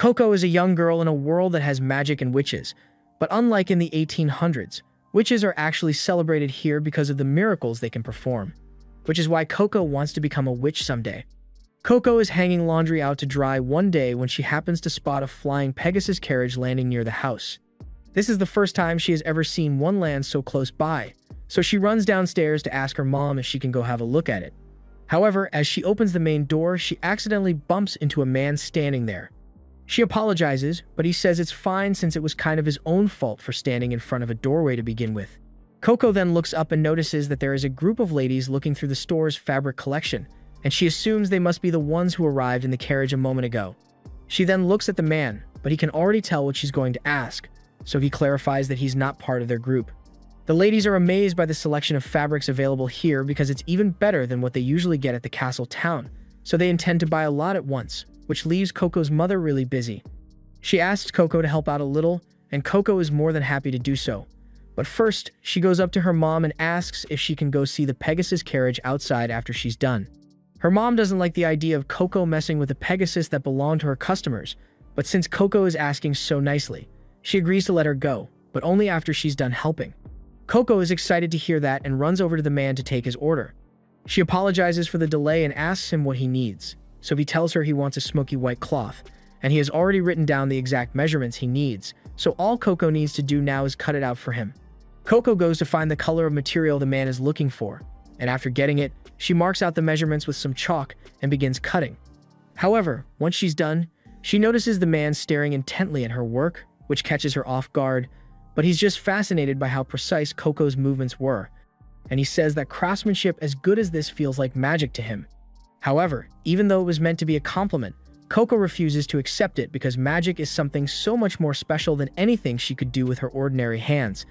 Coco is a young girl in a world that has magic and witches, but unlike in the 1800s, witches are actually celebrated here because of the miracles they can perform, which is why Coco wants to become a witch someday. Coco is hanging laundry out to dry one day when she happens to spot a flying Pegasus carriage landing near the house. This is the first time she has ever seen one land so close by, so she runs downstairs to ask her mom if she can go have a look at it. However, as she opens the main door, she accidentally bumps into a man standing there. She apologizes, but he says it's fine since it was kind of his own fault for standing in front of a doorway to begin with. Coco then looks up and notices that there is a group of ladies looking through the store's fabric collection, and she assumes they must be the ones who arrived in the carriage a moment ago. She then looks at the man, but he can already tell what she's going to ask, so he clarifies that he's not part of their group. The ladies are amazed by the selection of fabrics available here because it's even better than what they usually get at the castle town, so they intend to buy a lot at once, which leaves Coco's mother really busy. She asks Coco to help out a little, and Coco is more than happy to do so. But first, she goes up to her mom and asks if she can go see the Pegasus carriage outside after she's done. Her mom doesn't like the idea of Coco messing with the Pegasus that belonged to her customers, but since Coco is asking so nicely, she agrees to let her go, but only after she's done helping. Coco is excited to hear that and runs over to the man to take his order. She apologizes for the delay and asks him what he needs, so he tells her he wants a smoky white cloth, and he has already written down the exact measurements he needs, so all Coco needs to do now is cut it out for him. Coco goes to find the color of material the man is looking for, and after getting it, she marks out the measurements with some chalk and begins cutting. However, once she's done, she notices the man staring intently at her work, which catches her off guard, but he's just fascinated by how precise Coco's movements were, and he says that craftsmanship as good as this feels like magic to him. However, even though it was meant to be a compliment, Coco refuses to accept it because magic is something so much more special than anything she could do with her ordinary hands,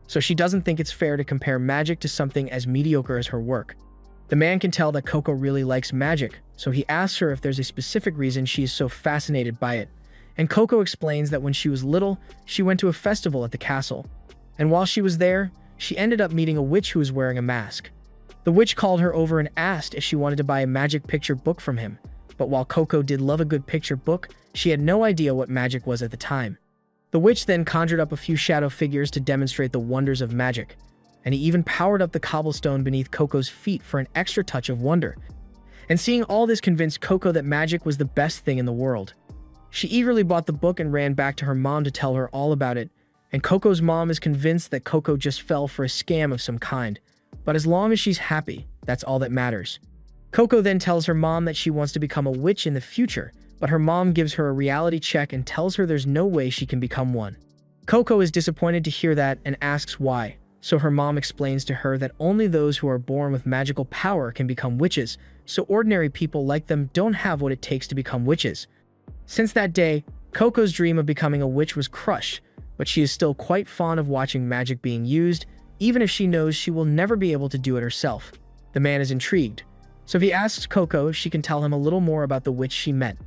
so she doesn't think it's fair to compare magic to something as mediocre as her work. The man can tell that Coco really likes magic, so he asks her if there's a specific reason she is so fascinated by it, and Coco explains that when she was little, she went to a festival at the castle, and while she was there, she ended up meeting a witch who was wearing a mask. The witch called her over and asked if she wanted to buy a magic picture book from him, but while Coco did love a good picture book, she had no idea what magic was at the time. The witch then conjured up a few shadow figures to demonstrate the wonders of magic, and he even powered up the cobblestone beneath Coco's feet for an extra touch of wonder. And seeing all this convinced Coco that magic was the best thing in the world. She eagerly bought the book and ran back to her mom to tell her all about it, and Coco's mom is convinced that Coco just fell for a scam of some kind. But as long as she's happy, that's all that matters. Coco then tells her mom that she wants to become a witch in the future, but her mom gives her a reality check and tells her there's no way she can become one. Coco is disappointed to hear that and asks why, so her mom explains to her that only those who are born with magical power can become witches, so ordinary people like them don't have what it takes to become witches. Since that day, Coco's dream of becoming a witch was crushed, but she is still quite fond of watching magic being used, even if she knows she will never be able to do it herself. The man is intrigued, so he asks Coco if she can tell him a little more about the witch she met.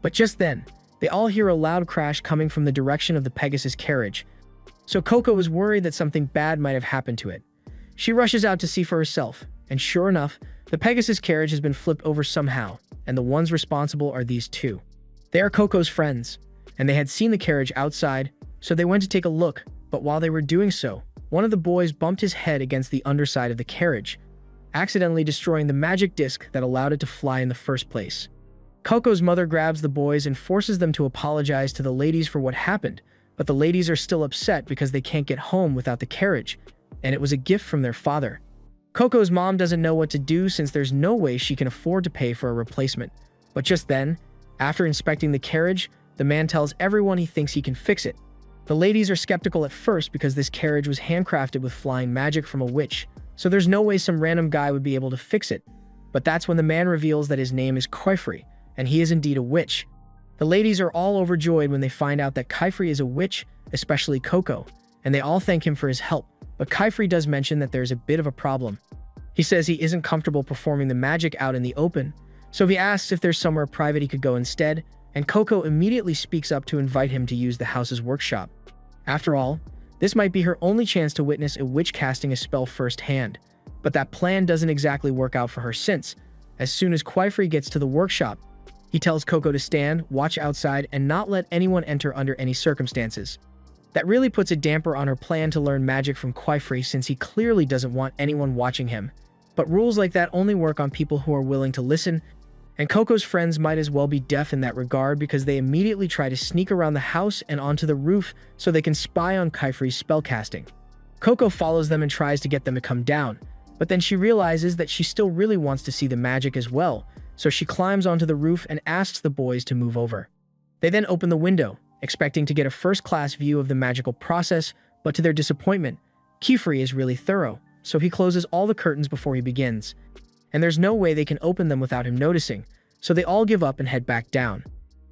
But just then, they all hear a loud crash coming from the direction of the Pegasus carriage, so Coco is worried that something bad might have happened to it. She rushes out to see for herself, and sure enough, the Pegasus carriage has been flipped over somehow, and the ones responsible are these two. They are Coco's friends, and they had seen the carriage outside, so they went to take a look, but while they were doing so, one of the boys bumped his head against the underside of the carriage, accidentally destroying the magic disc that allowed it to fly in the first place. Coco's mother grabs the boys and forces them to apologize to the ladies for what happened, but the ladies are still upset because they can't get home without the carriage, and it was a gift from their father. Coco's mom doesn't know what to do since there's no way she can afford to pay for a replacement. But just then, after inspecting the carriage, the man tells everyone he thinks he can fix it. The ladies are skeptical at first because this carriage was handcrafted with flying magic from a witch, so there's no way some random guy would be able to fix it. But that's when the man reveals that his name is Kaifri, and he is indeed a witch. The ladies are all overjoyed when they find out that Kaifri is a witch, especially Coco, and they all thank him for his help. But Kaifri does mention that there's a bit of a problem. He says he isn't comfortable performing the magic out in the open, so he asks if there's somewhere private he could go instead, and Coco immediately speaks up to invite him to use the house's workshop. After all, this might be her only chance to witness a witch casting a spell firsthand, but that plan doesn't exactly work out for her since, as soon as Kaifri gets to the workshop, He tells Coco to stand, watch outside, and not let anyone enter under any circumstances. That really puts a damper on her plan to learn magic from Quifrey since he clearly doesn't want anyone watching him. But rules like that only work on people who are willing to listen, and Coco's friends might as well be deaf in that regard because they immediately try to sneak around the house and onto the roof so they can spy on Quifrey's spellcasting. Coco follows them and tries to get them to come down, but then she realizes that she still really wants to see the magic as well, so she climbs onto the roof and asks the boys to move over. They then open the window, expecting to get a first-class view of the magical process, but to their disappointment, Quifrey is really thorough, so he closes all the curtains before he begins. And there's no way they can open them without him noticing, so they all give up and head back down.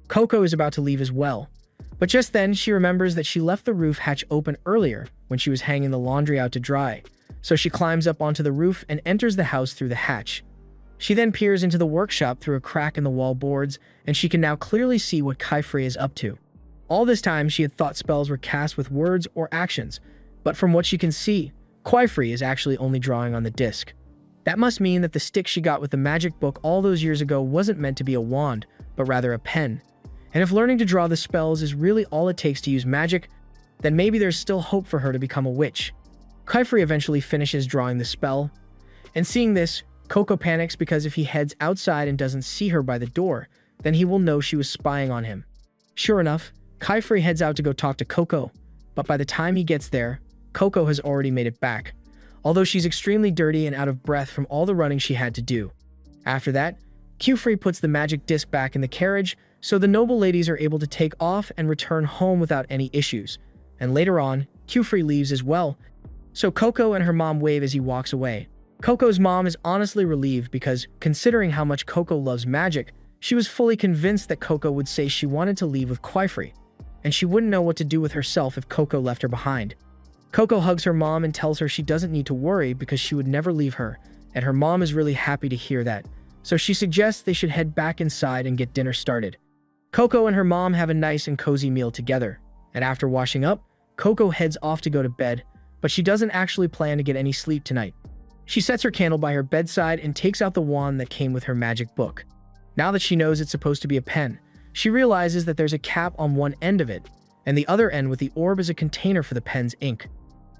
Coco is about to leave as well, but just then she remembers that she left the roof hatch open earlier when she was hanging the laundry out to dry, so she climbs up onto the roof and enters the house through the hatch. She then peers into the workshop through a crack in the wall boards, and she can now clearly see what Quifrey is up to. All this time, she had thought spells were cast with words or actions, but from what she can see, Quifrey is actually only drawing on the disc. That must mean that the stick she got with the magic book all those years ago wasn't meant to be a wand, but rather a pen. And if learning to draw the spells is really all it takes to use magic, then maybe there's still hope for her to become a witch. Quifrey eventually finishes drawing the spell, and seeing this, Coco panics because if he heads outside and doesn't see her by the door, then he will know she was spying on him. Sure enough, Quifrey heads out to go talk to Coco, but by the time he gets there, Coco has already made it back, although she's extremely dirty and out of breath from all the running she had to do. After that, Quifrey puts the magic disc back in the carriage, so the noble ladies are able to take off and return home without any issues. And later on, Quifrey leaves as well, so Coco and her mom wave as he walks away. Coco's mom is honestly relieved because, considering how much Coco loves magic, she was fully convinced that Coco would say she wanted to leave with Quifrey, and she wouldn't know what to do with herself if Coco left her behind. Coco hugs her mom and tells her she doesn't need to worry because she would never leave her, and her mom is really happy to hear that, so she suggests they should head back inside and get dinner started. Coco and her mom have a nice and cozy meal together, and after washing up, Coco heads off to go to bed, but she doesn't actually plan to get any sleep tonight. She sets her candle by her bedside and takes out the wand that came with her magic book. Now that she knows it's supposed to be a pen, she realizes that there's a cap on one end of it, and the other end with the orb is a container for the pen's ink.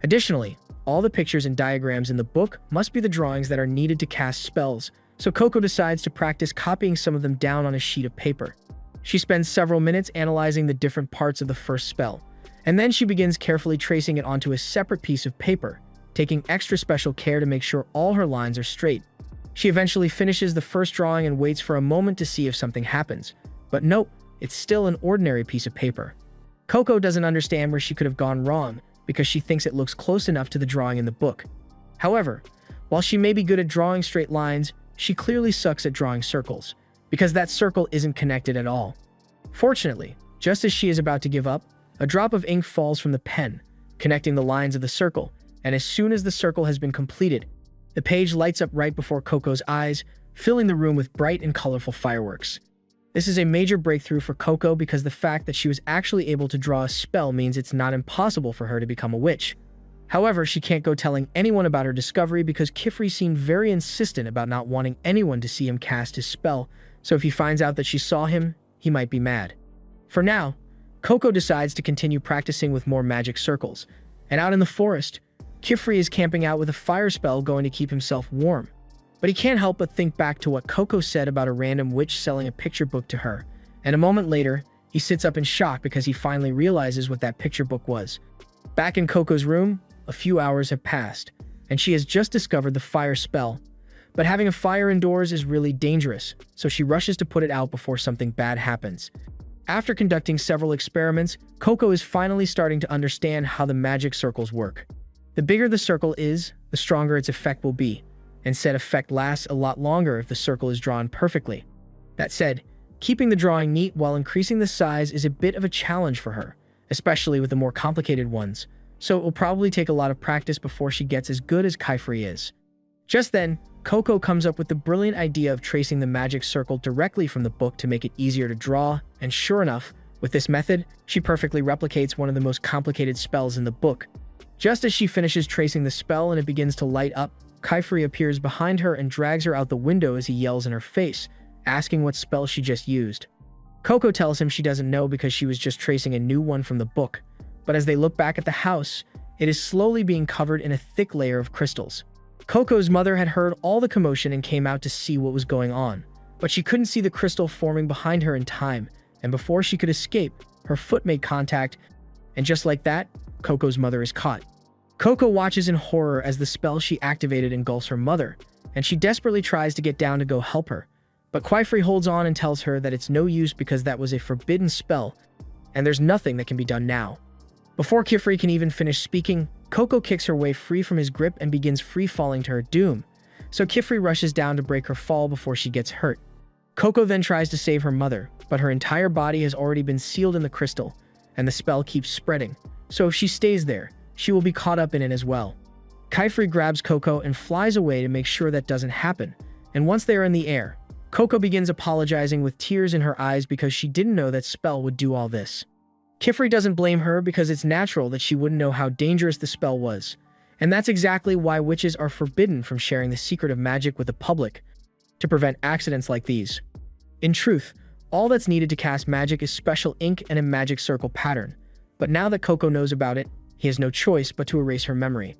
Additionally, all the pictures and diagrams in the book must be the drawings that are needed to cast spells, so Coco decides to practice copying some of them down on a sheet of paper. She spends several minutes analyzing the different parts of the first spell, and then she begins carefully tracing it onto a separate piece of paper, taking extra special care to make sure all her lines are straight. She eventually finishes the first drawing and waits for a moment to see if something happens, but nope, it's still an ordinary piece of paper. Coco doesn't understand where she could have gone wrong because she thinks it looks close enough to the drawing in the book. However, while she may be good at drawing straight lines, she clearly sucks at drawing circles, because that circle isn't connected at all. Fortunately, just as she is about to give up, a drop of ink falls from the pen, connecting the lines of the circle, and as soon as the circle has been completed, the page lights up right before Coco's eyes, filling the room with bright and colorful fireworks. This is a major breakthrough for Coco because the fact that she was actually able to draw a spell means it's not impossible for her to become a witch. However, she can't go telling anyone about her discovery because Quifrey seemed very insistent about not wanting anyone to see him cast his spell, so if he finds out that she saw him, he might be mad. For now, Coco decides to continue practicing with more magic circles, and out in the forest, Quifrey is camping out with a fire spell going to keep himself warm. But he can't help but think back to what Coco said about a random witch selling a picture book to her, and a moment later, he sits up in shock because he finally realizes what that picture book was. Back in Coco's room, a few hours have passed, and she has just discovered the fire spell. But having a fire indoors is really dangerous, so she rushes to put it out before something bad happens. After conducting several experiments, Coco is finally starting to understand how the magic circles work. The bigger the circle is, the stronger its effect will be, and said effect lasts a lot longer if the circle is drawn perfectly. That said, keeping the drawing neat while increasing the size is a bit of a challenge for her, especially with the more complicated ones, so it will probably take a lot of practice before she gets as good as Quifrey is. Just then, Coco comes up with the brilliant idea of tracing the magic circle directly from the book to make it easier to draw, and sure enough, with this method, she perfectly replicates one of the most complicated spells in the book. Just as she finishes tracing the spell and it begins to light up, Quifrey appears behind her and drags her out the window as he yells in her face, asking what spell she just used. Coco tells him she doesn't know because she was just tracing a new one from the book, but as they look back at the house, it is slowly being covered in a thick layer of crystals. Coco's mother had heard all the commotion and came out to see what was going on, but she couldn't see the crystal forming behind her in time, and before she could escape, her foot made contact, and just like that, Coco's mother is caught. Coco watches in horror as the spell she activated engulfs her mother, and she desperately tries to get down to go help her, but Quaifrey holds on and tells her that it's no use because that was a forbidden spell, and there's nothing that can be done now. Before Quaifrey can even finish speaking, Coco kicks her way free from his grip and begins free-falling to her doom, so Quaifrey rushes down to break her fall before she gets hurt. Coco then tries to save her mother, but her entire body has already been sealed in the crystal, and the spell keeps spreading, so if she stays there, she will be caught up in it as well. Quaifrey grabs Coco and flies away to make sure that doesn't happen, and once they are in the air, Coco begins apologizing with tears in her eyes because she didn't know that spell would do all this. Quaifrey doesn't blame her because it's natural that she wouldn't know how dangerous the spell was, and that's exactly why witches are forbidden from sharing the secret of magic with the public, to prevent accidents like these. In truth, all that's needed to cast magic is special ink and a magic circle pattern, but now that Coco knows about it, he has no choice but to erase her memory.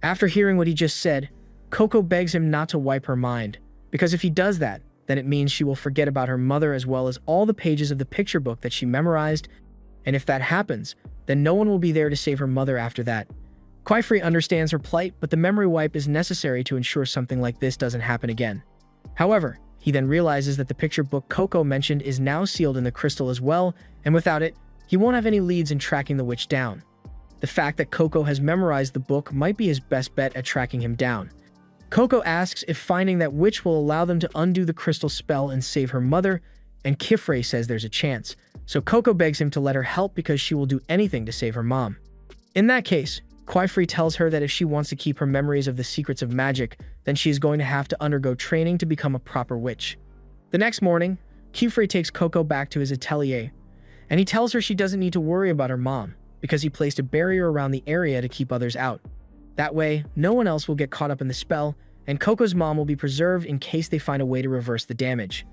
After hearing what he just said, Coco begs him not to wipe her mind, because if he does that, then it means she will forget about her mother as well as all the pages of the picture book that she memorized, and if that happens, then no one will be there to save her mother after that. Quaifrey understands her plight, but the memory wipe is necessary to ensure something like this doesn't happen again. However, he then realizes that the picture book Coco mentioned is now sealed in the crystal as well, and without it, he won't have any leads in tracking the witch down. The fact that Coco has memorized the book might be his best bet at tracking him down. Coco asks if finding that witch will allow them to undo the crystal spell and save her mother, and Quaifrey says there's a chance, so Coco begs him to let her help because she will do anything to save her mom. In that case, Quaifrey tells her that if she wants to keep her memories of the secrets of magic, then she is going to have to undergo training to become a proper witch. The next morning, Quaifrey takes Coco back to his atelier, and he tells her she doesn't need to worry about her mom, because he placed a barrier around the area to keep others out. That way, no one else will get caught up in the spell, and Coco's mom will be preserved in case they find a way to reverse the damage.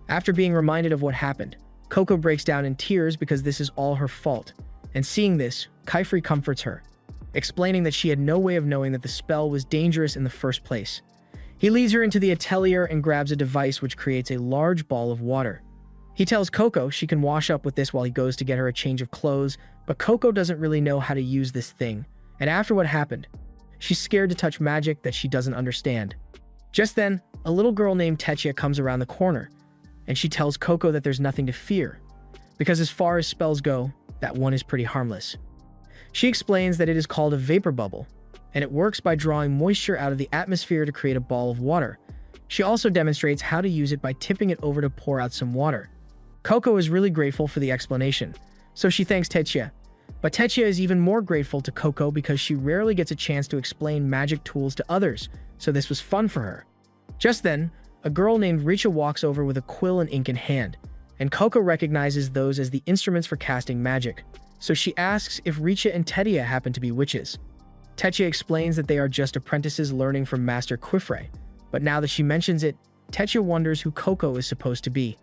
After being reminded of what happened, Coco breaks down in tears because this is all her fault, and seeing this, Quaifrey comforts her, explaining that she had no way of knowing that the spell was dangerous in the first place. He leads her into the atelier and grabs a device which creates a large ball of water. He tells Coco she can wash up with this while he goes to get her a change of clothes, but Coco doesn't really know how to use this thing, and after what happened, she's scared to touch magic that she doesn't understand. Just then, a little girl named Tetya comes around the corner, and she tells Coco that there's nothing to fear, because as far as spells go, that one is pretty harmless. She explains that it is called a vapor bubble, and it works by drawing moisture out of the atmosphere to create a ball of water. She also demonstrates how to use it by tipping it over to pour out some water. Coco is really grateful for the explanation, so she thanks Tetya. But Tetya is even more grateful to Coco because she rarely gets a chance to explain magic tools to others, so this was fun for her. Just then, a girl named Richa walks over with a quill and ink in hand, and Coco recognizes those as the instruments for casting magic, so she asks if Richa and Tetya happen to be witches. Tetya explains that they are just apprentices learning from Master Quaifrey, but now that she mentions it, Tetya wonders who Coco is supposed to be.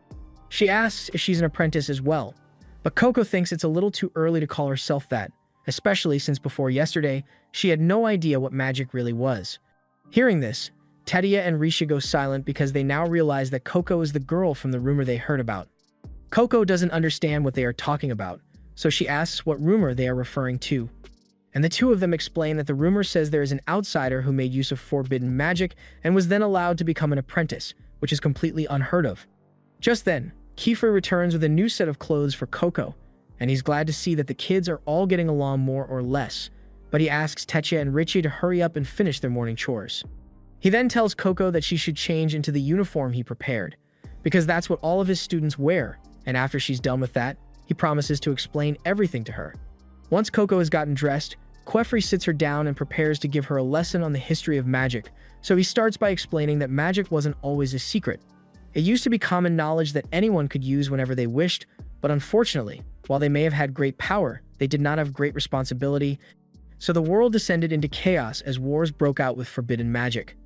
She asks if she's an apprentice as well, but Coco thinks it's a little too early to call herself that, especially since before yesterday, she had no idea what magic really was. Hearing this, Tetya and Risha go silent because they now realize that Coco is the girl from the rumor they heard about. Coco doesn't understand what they are talking about, so she asks what rumor they are referring to. And the two of them explain that the rumor says there is an outsider who made use of forbidden magic and was then allowed to become an apprentice, which is completely unheard of. Just then, Quaifrey returns with a new set of clothes for Coco, and he's glad to see that the kids are all getting along more or less, but he asks Tetya and Richie to hurry up and finish their morning chores. He then tells Coco that she should change into the uniform he prepared, because that's what all of his students wear, and after she's done with that, he promises to explain everything to her. Once Coco has gotten dressed, Quaifrey sits her down and prepares to give her a lesson on the history of magic, so he starts by explaining that magic wasn't always a secret. It used to be common knowledge that anyone could use whenever they wished, but unfortunately, while they may have had great power, they did not have great responsibility, so the world descended into chaos as wars broke out with forbidden magic.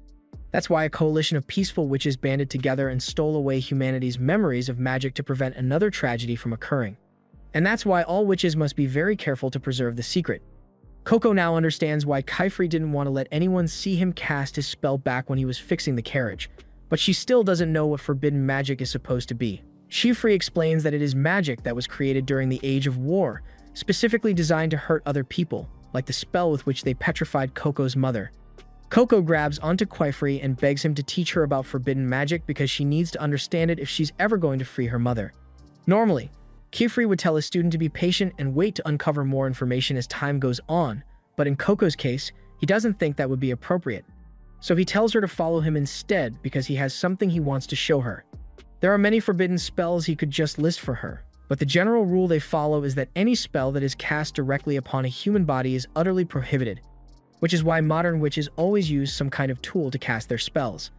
That's why a coalition of peaceful witches banded together and stole away humanity's memories of magic to prevent another tragedy from occurring. And that's why all witches must be very careful to preserve the secret. Coco now understands why Kaifri didn't want to let anyone see him cast his spell back when he was fixing the carriage, but she still doesn't know what forbidden magic is supposed to be. Kaifri explains that it is magic that was created during the Age of War, specifically designed to hurt other people, like the spell with which they petrified Coco's mother. Coco grabs onto Kaifri and begs him to teach her about forbidden magic because she needs to understand it if she's ever going to free her mother. Normally, Kaifri would tell a student to be patient and wait to uncover more information as time goes on, but in Coco's case, he doesn't think that would be appropriate. So he tells her to follow him instead because he has something he wants to show her. There are many forbidden spells he could just list for her, but the general rule they follow is that any spell that is cast directly upon a human body is utterly prohibited, which is why modern witches always use some kind of tool to cast their spells.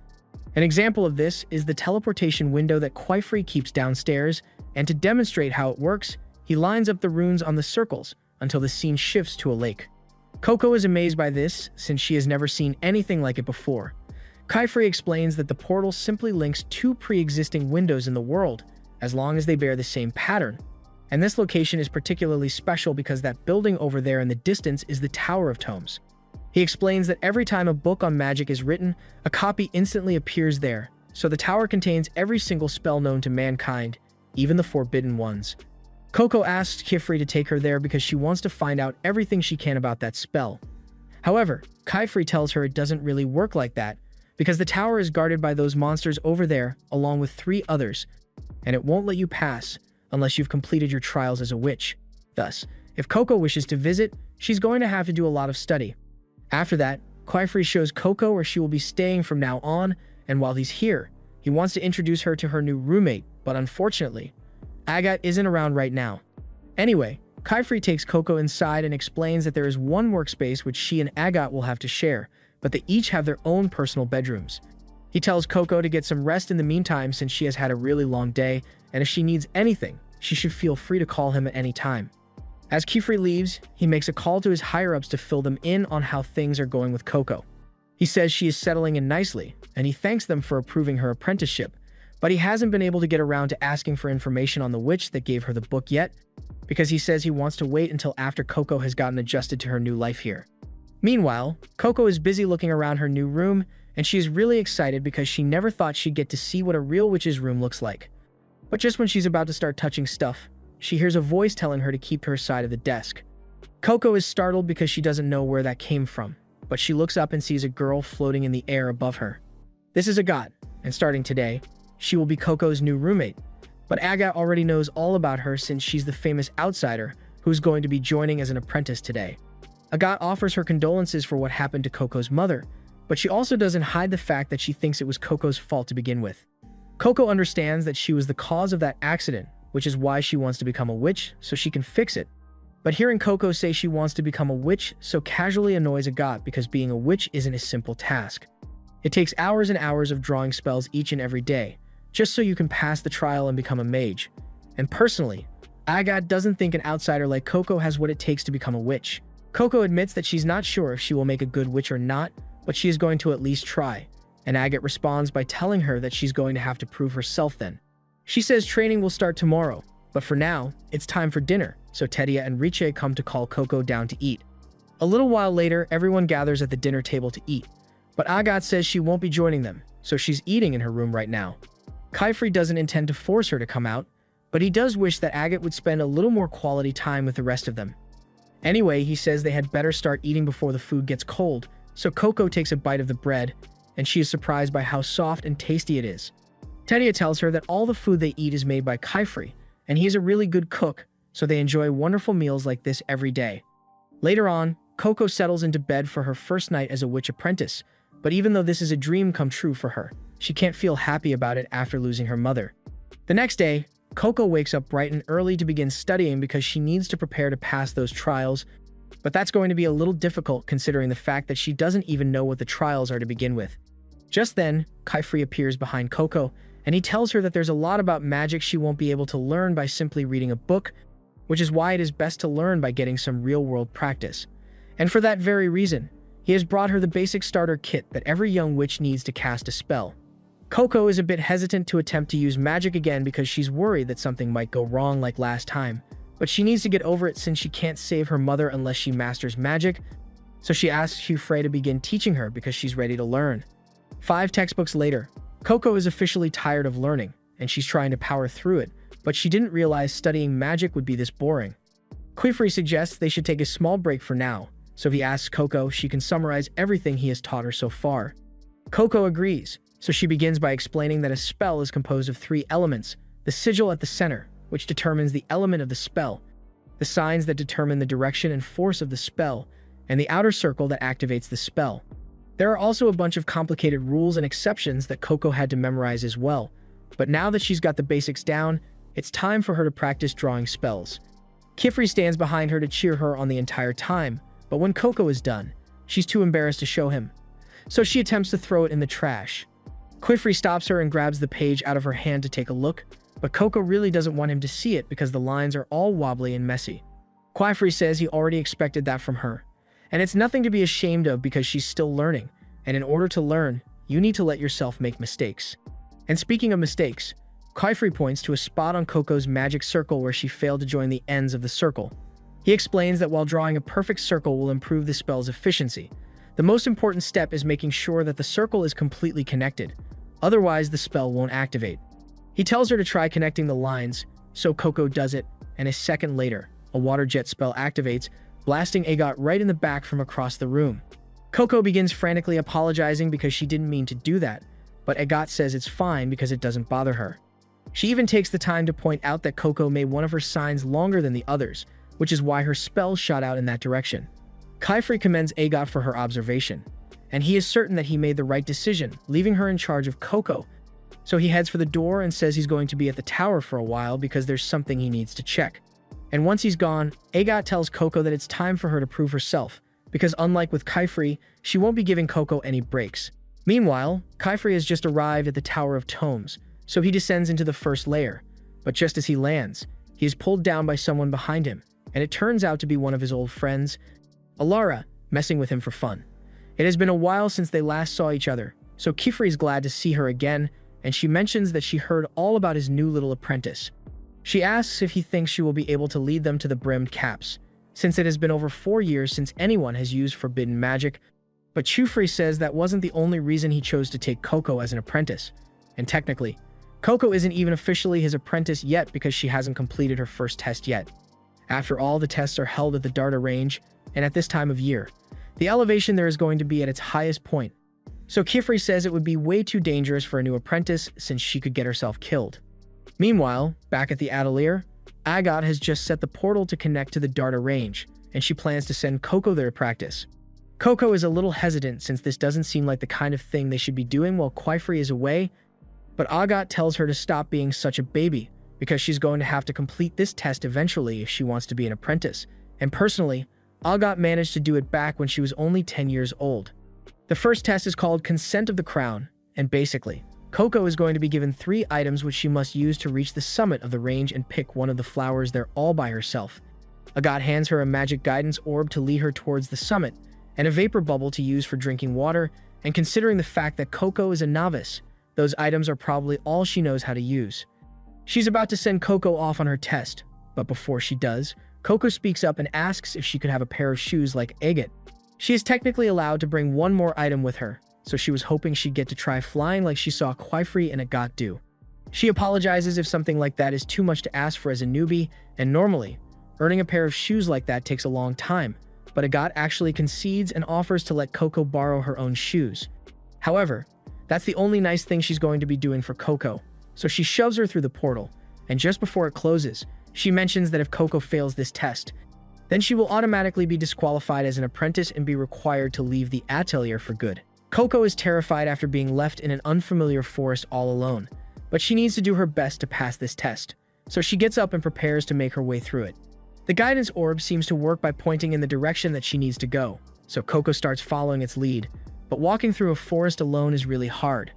An example of this is the teleportation window that Kaifri keeps downstairs, and to demonstrate how it works, he lines up the runes on the circles until the scene shifts to a lake. Coco is amazed by this since she has never seen anything like it before. Kaifri explains that the portal simply links two pre-existing windows in the world, as long as they bear the same pattern. And this location is particularly special because that building over there in the distance is the Tower of Tomes. He explains that every time a book on magic is written, a copy instantly appears there, so the tower contains every single spell known to mankind, even the forbidden ones. Coco asks Kaifri to take her there because she wants to find out everything she can about that spell. However, Kaifri tells her it doesn't really work like that, because the tower is guarded by those monsters over there, along with 3 others, and it won't let you pass unless you've completed your trials as a witch. Thus, if Coco wishes to visit, she's going to have to do a lot of study. After that, Kaifri shows Coco where she will be staying from now on, and while he's here, he wants to introduce her to her new roommate, but unfortunately, Agat isn't around right now. Anyway, Kaifri takes Coco inside and explains that there is one workspace which she and Agat will have to share, but they each have their own personal bedrooms. He tells Coco to get some rest in the meantime since she has had a really long day, and if she needs anything, she should feel free to call him at any time. As Kaifri leaves, he makes a call to his higher-ups to fill them in on how things are going with Coco. He says she is settling in nicely, and he thanks them for approving her apprenticeship, but he hasn't been able to get around to asking for information on the witch that gave her the book yet, because he says he wants to wait until after Coco has gotten adjusted to her new life here. Meanwhile, Coco is busy looking around her new room, and she is really excited because she never thought she'd get to see what a real witch's room looks like. But just when she's about to start touching stuff, she hears a voice telling her to keep to her side of the desk. Coco is startled because she doesn't know where that came from, but she looks up and sees a girl floating in the air above her. This is Agat, and starting today, she will be Coco's new roommate. But Agat already knows all about her since she's the famous outsider who's going to be joining as an apprentice today. Agat offers her condolences for what happened to Coco's mother, but she also doesn't hide the fact that she thinks it was Coco's fault to begin with. Coco understands that she was the cause of that accident, which is why she wants to become a witch so she can fix it. But hearing Coco say she wants to become a witch so casually annoys Agat because being a witch isn't a simple task. It takes hours and hours of drawing spells each and every day, just so you can pass the trial and become a mage. And personally, Agat doesn't think an outsider like Coco has what it takes to become a witch. Coco admits that she's not sure if she will make a good witch or not, but she is going to at least try, and Agat responds by telling her that she's going to have to prove herself then. She says training will start tomorrow, but for now, it's time for dinner, so Tedia and Riche come to call Coco down to eat. A little while later, everyone gathers at the dinner table to eat, but Agat says she won't be joining them, so she's eating in her room right now. Kaifri doesn't intend to force her to come out, but he does wish that Agat would spend a little more quality time with the rest of them. Anyway, he says they had better start eating before the food gets cold, so Coco takes a bite of the bread, and she is surprised by how soft and tasty it is. Tedia tells her that all the food they eat is made by Kaifri, and he is a really good cook, so they enjoy wonderful meals like this every day. Later on, Coco settles into bed for her first night as a witch apprentice, but even though this is a dream come true for her, she can't feel happy about it after losing her mother. The next day, Coco wakes up bright and early to begin studying because she needs to prepare to pass those trials, but that's going to be a little difficult considering the fact that she doesn't even know what the trials are to begin with. Just then, Kaifri appears behind Coco, and he tells her that there's a lot about magic she won't be able to learn by simply reading a book, which is why it is best to learn by getting some real-world practice. And for that very reason, He has brought her the basic starter kit that every young witch needs to cast a spell. Coco is a bit hesitant to attempt to use magic again because she's worried that something might go wrong like last time, but she needs to get over it since she can't save her mother unless she masters magic, so she asks Hugh to begin teaching her because she's ready to learn. 5 textbooks later, Coco is officially tired of learning, and she's trying to power through it, but she didn't realize studying magic would be this boring. Quifrey suggests they should take a small break for now, so he asks Coco if she can summarize everything he has taught her so far. Coco agrees, so she begins by explaining that a spell is composed of 3 elements: the sigil at the center, which determines the element of the spell, the signs that determine the direction and force of the spell, and the outer circle that activates the spell. There are also a bunch of complicated rules and exceptions that Coco had to memorize as well, but now that she's got the basics down, it's time for her to practice drawing spells. Kifrey stands behind her to cheer her on the entire time, but when Coco is done, she's too embarrassed to show him, so she attempts to throw it in the trash. Quifrey stops her and grabs the page out of her hand to take a look, but Coco really doesn't want him to see it because the lines are all wobbly and messy. Quifrey says he already expected that from her, and it's nothing to be ashamed of because she's still learning, and in order to learn, you need to let yourself make mistakes. And speaking of mistakes, Quifrey points to a spot on Coco's magic circle where she failed to join the ends of the circle. He explains that while drawing a perfect circle will improve the spell's efficiency, the most important step is making sure that the circle is completely connected, otherwise the spell won't activate. He tells her to try connecting the lines, so Coco does it, and a second later, a water jet spell activates, blasting Agat right in the back from across the room. Coco begins frantically apologizing because she didn't mean to do that, but Agat says it's fine because it doesn't bother her. She even takes the time to point out that Coco made one of her signs longer than the others, which is why her spell shot out in that direction. Quifrey commends Agat for her observation, and he is certain that he made the right decision, leaving her in charge of Coco. So he heads for the door and says he's going to be at the tower for a while because there's something he needs to check. And once he's gone, Agat tells Coco that it's time for her to prove herself, because unlike with Quifrey, she won't be giving Coco any breaks. Meanwhile, Quifrey has just arrived at the Tower of Tomes, so he descends into the first layer. But just as he lands, he is pulled down by someone behind him, and it turns out to be one of his old friends, Alara, messing with him for fun. It has been a while since they last saw each other, so Quifrey is glad to see her again, and she mentions that she heard all about his new little apprentice. She asks if he thinks she will be able to lead them to the brimmed caps, since it has been over 4 years since anyone has used forbidden magic, but Quifrey says that wasn't the only reason he chose to take Coco as an apprentice, and technically, Coco isn't even officially his apprentice yet because she hasn't completed her first test yet. After all, the tests are held at the Darda range, and at this time of year, the elevation there is going to be at its highest point. So Quifrey says it would be way too dangerous for a new apprentice since she could get herself killed. Meanwhile, back at the Atelier, Agat has just set the portal to connect to the Darda range, and she plans to send Coco there to practice. Coco is a little hesitant since this doesn't seem like the kind of thing they should be doing while Quifrey is away, but Agat tells her to stop being such a baby because she's going to have to complete this test eventually if she wants to be an apprentice, and personally, Agat managed to do it back when she was only 10 years old. The first test is called Consent of the Crown, and basically, Coco is going to be given 3 items which she must use to reach the summit of the range and pick one of the flowers there all by herself. Agat hands her a magic guidance orb to lead her towards the summit, and a vapor bubble to use for drinking water, and considering the fact that Coco is a novice, those items are probably all she knows how to use. She's about to send Coco off on her test, but before she does, Coco speaks up and asks if she could have a pair of shoes like Agat. She is technically allowed to bring one more item with her, so she was hoping she'd get to try flying like she saw Quifrey and Agat do. She apologizes if something like that is too much to ask for as a newbie, and normally, earning a pair of shoes like that takes a long time, but Agat actually concedes and offers to let Coco borrow her own shoes. However, that's the only nice thing she's going to be doing for Coco, so she shoves her through the portal, and just before it closes, she mentions that if Coco fails this test, then she will automatically be disqualified as an apprentice and be required to leave the atelier for good. Coco is terrified after being left in an unfamiliar forest all alone, but she needs to do her best to pass this test, so she gets up and prepares to make her way through it. The guidance orb seems to work by pointing in the direction that she needs to go, so Coco starts following its lead, but walking through a forest alone is really hard.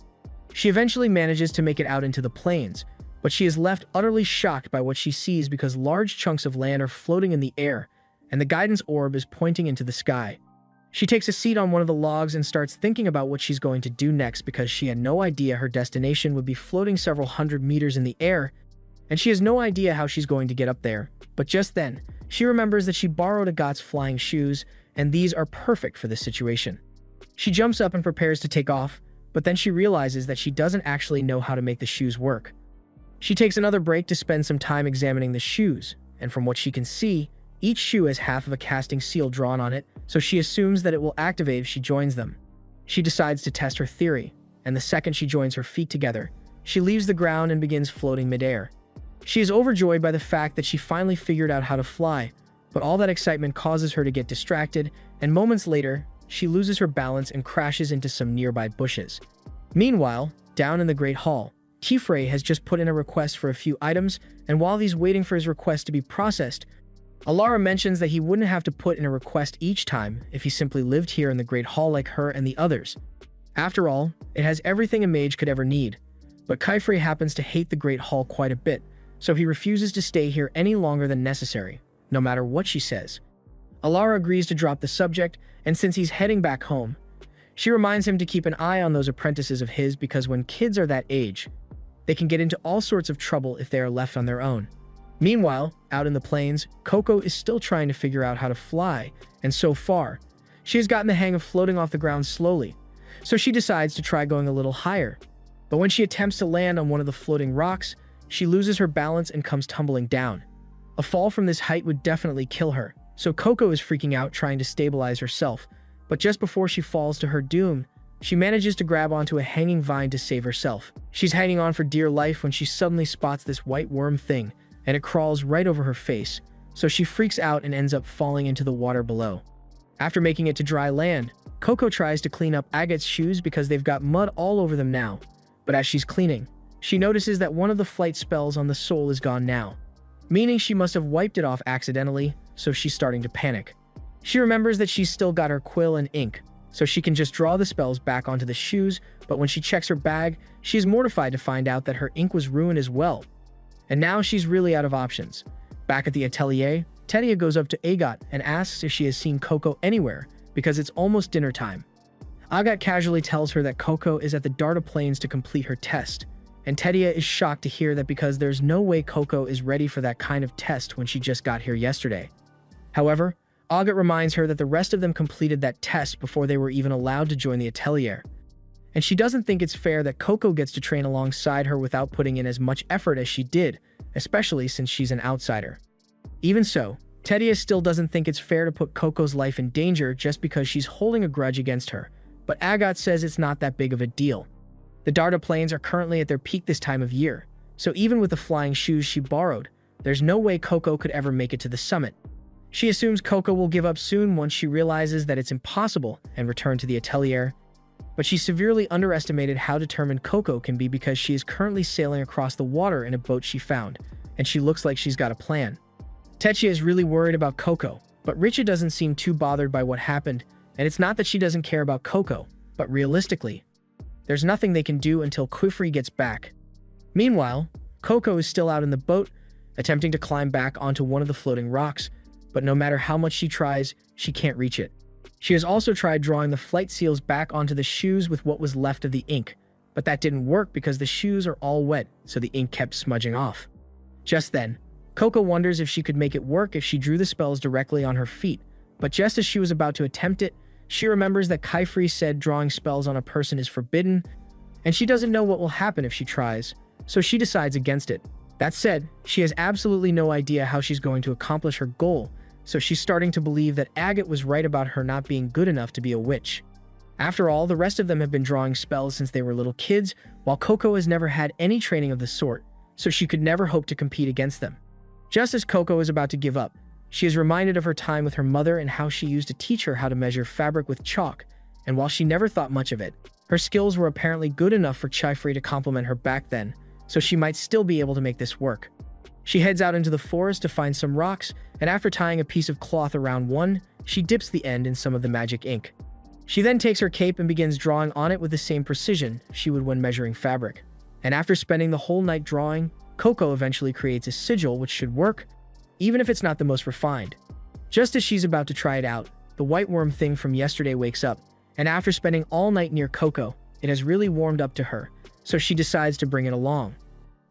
She eventually manages to make it out into the plains, but she is left utterly shocked by what she sees because large chunks of land are floating in the air, and the guidance orb is pointing into the sky. She takes a seat on one of the logs and starts thinking about what she's going to do next because she had no idea her destination would be floating several hundred meters in the air, and she has no idea how she's going to get up there. But just then, she remembers that she borrowed Agat's flying shoes, and these are perfect for this situation. She jumps up and prepares to take off, but then she realizes that she doesn't actually know how to make the shoes work. She takes another break to spend some time examining the shoes, and from what she can see, each shoe has half of a casting seal drawn on it, so she assumes that it will activate if she joins them. She decides to test her theory, and the second she joins her feet together, she leaves the ground and begins floating midair. She is overjoyed by the fact that she finally figured out how to fly, but all that excitement causes her to get distracted, and moments later, she loses her balance and crashes into some nearby bushes. Meanwhile, down in the Great Hall, Kefre has just put in a request for a few items, and while he's waiting for his request to be processed, Alara mentions that he wouldn't have to put in a request each time if he simply lived here in the Great Hall like her and the others. After all, it has everything a mage could ever need, but Kefre happens to hate the Great Hall quite a bit, so he refuses to stay here any longer than necessary, no matter what she says. Alara agrees to drop the subject, and since he's heading back home, she reminds him to keep an eye on those apprentices of his because when kids are that age, they can get into all sorts of trouble if they are left on their own. Meanwhile, out in the plains, Coco is still trying to figure out how to fly, and so far, she has gotten the hang of floating off the ground slowly, so she decides to try going a little higher. But when she attempts to land on one of the floating rocks, she loses her balance and comes tumbling down. A fall from this height would definitely kill her, so Coco is freaking out trying to stabilize herself, but just before she falls to her doom, she manages to grab onto a hanging vine to save herself. She's hanging on for dear life when she suddenly spots this white worm thing, and it crawls right over her face, so she freaks out and ends up falling into the water below. After making it to dry land, Coco tries to clean up Agat's shoes because they've got mud all over them now, but as she's cleaning, she notices that one of the flight spells on the sole is gone now, meaning she must have wiped it off accidentally, so she's starting to panic. She remembers that she's still got her quill and ink, so she can just draw the spells back onto the shoes, but when she checks her bag, she is mortified to find out that her ink was ruined as well. And now she's really out of options. Back at the atelier, Tedia goes up to Agat and asks if she has seen Coco anywhere, because it's almost dinner time. Agat casually tells her that Coco is at the Darda Plains to complete her test, and Tedia is shocked to hear that because there's no way Coco is ready for that kind of test when she just got here yesterday. However, Agat reminds her that the rest of them completed that test before they were even allowed to join the atelier, and she doesn't think it's fair that Coco gets to train alongside her without putting in as much effort as she did, especially since she's an outsider. Even so, Tedia still doesn't think it's fair to put Coco's life in danger just because she's holding a grudge against her, but Agat says it's not that big of a deal. The Darda Plains are currently at their peak this time of year, so even with the flying shoes she borrowed, there's no way Coco could ever make it to the summit. She assumes Coco will give up soon once she realizes that it's impossible and return to the atelier, but she severely underestimated how determined Coco can be because she is currently sailing across the water in a boat she found, and she looks like she's got a plan. Techia is really worried about Coco, but Richa doesn't seem too bothered by what happened, and it's not that she doesn't care about Coco, but realistically, there's nothing they can do until Kefre gets back. Meanwhile, Coco is still out in the boat, attempting to climb back onto one of the floating rocks, but no matter how much she tries, she can't reach it. She has also tried drawing the flight seals back onto the shoes with what was left of the ink, but that didn't work because the shoes are all wet, so the ink kept smudging off. Just then, Coco wonders if she could make it work if she drew the spells directly on her feet, but just as she was about to attempt it, she remembers that Kefre said drawing spells on a person is forbidden, and she doesn't know what will happen if she tries, so she decides against it. That said, she has absolutely no idea how she's going to accomplish her goal, so she's starting to believe that Agat was right about her not being good enough to be a witch. After all, the rest of them have been drawing spells since they were little kids, while Coco has never had any training of the sort, so she could never hope to compete against them. Just as Coco is about to give up, she is reminded of her time with her mother and how she used to teach her how to measure fabric with chalk, and while she never thought much of it, her skills were apparently good enough for Kefre to compliment her back then, so she might still be able to make this work. She heads out into the forest to find some rocks, and after tying a piece of cloth around one, she dips the end in some of the magic ink. She then takes her cape and begins drawing on it with the same precision she would when measuring fabric. And after spending the whole night drawing, Coco eventually creates a sigil which should work, even if it's not the most refined. Just as she's about to try it out, the white worm thing from yesterday wakes up, and after spending all night near Coco, it has really warmed up to her, so she decides to bring it along.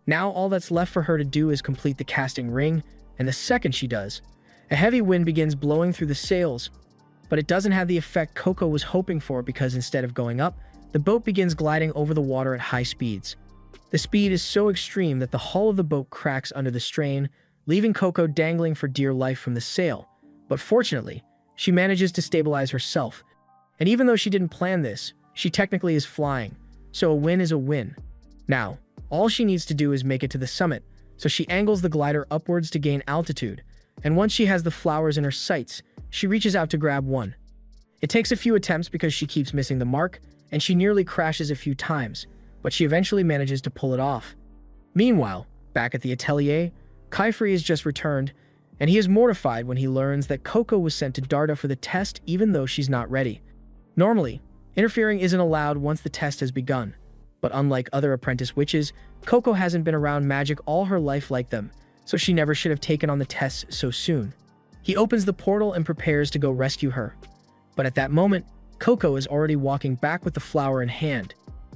Now all that's left for her to do is complete the casting ring, and the second she does, a heavy wind begins blowing through the sails, but it doesn't have the effect Coco was hoping for because instead of going up, the boat begins gliding over the water at high speeds. The speed is so extreme that the hull of the boat cracks under the strain, leaving Coco dangling for dear life from the sail. But fortunately, she manages to stabilize herself. And even though she didn't plan this, she technically is flying, so a win is a win. Now, all she needs to do is make it to the summit, so she angles the glider upwards to gain altitude, and once she has the flowers in her sights, she reaches out to grab one. It takes a few attempts because she keeps missing the mark, and she nearly crashes a few times, but she eventually manages to pull it off. Meanwhile, back at the atelier, Kaifri has just returned, and he is mortified when he learns that Coco was sent to Darda for the test even though she's not ready. Normally, interfering isn't allowed once the test has begun, but unlike other apprentice witches, Coco hasn't been around magic all her life like them, so she never should have taken on the tests so soon. He opens the portal and prepares to go rescue her, but at that moment, Coco is already walking back with the flower in hand.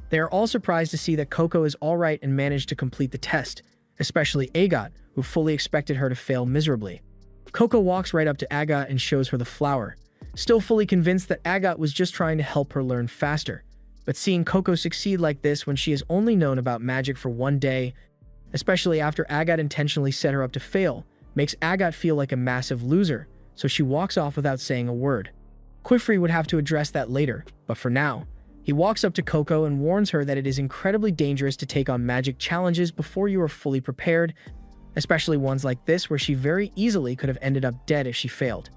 They are all surprised to see that Coco is alright and managed to complete the test, especially Agat, who fully expected her to fail miserably. Coco walks right up to Agat and shows her the flower, still fully convinced that Agat was just trying to help her learn faster. But seeing Coco succeed like this when she has only known about magic for one day, especially after Agat intentionally set her up to fail, makes Agat feel like a massive loser, so she walks off without saying a word. Quifri would have to address that later, but for now, he walks up to Coco and warns her that it is incredibly dangerous to take on magic challenges before you are fully prepared, especially ones like this where she very easily could have ended up dead if she failed.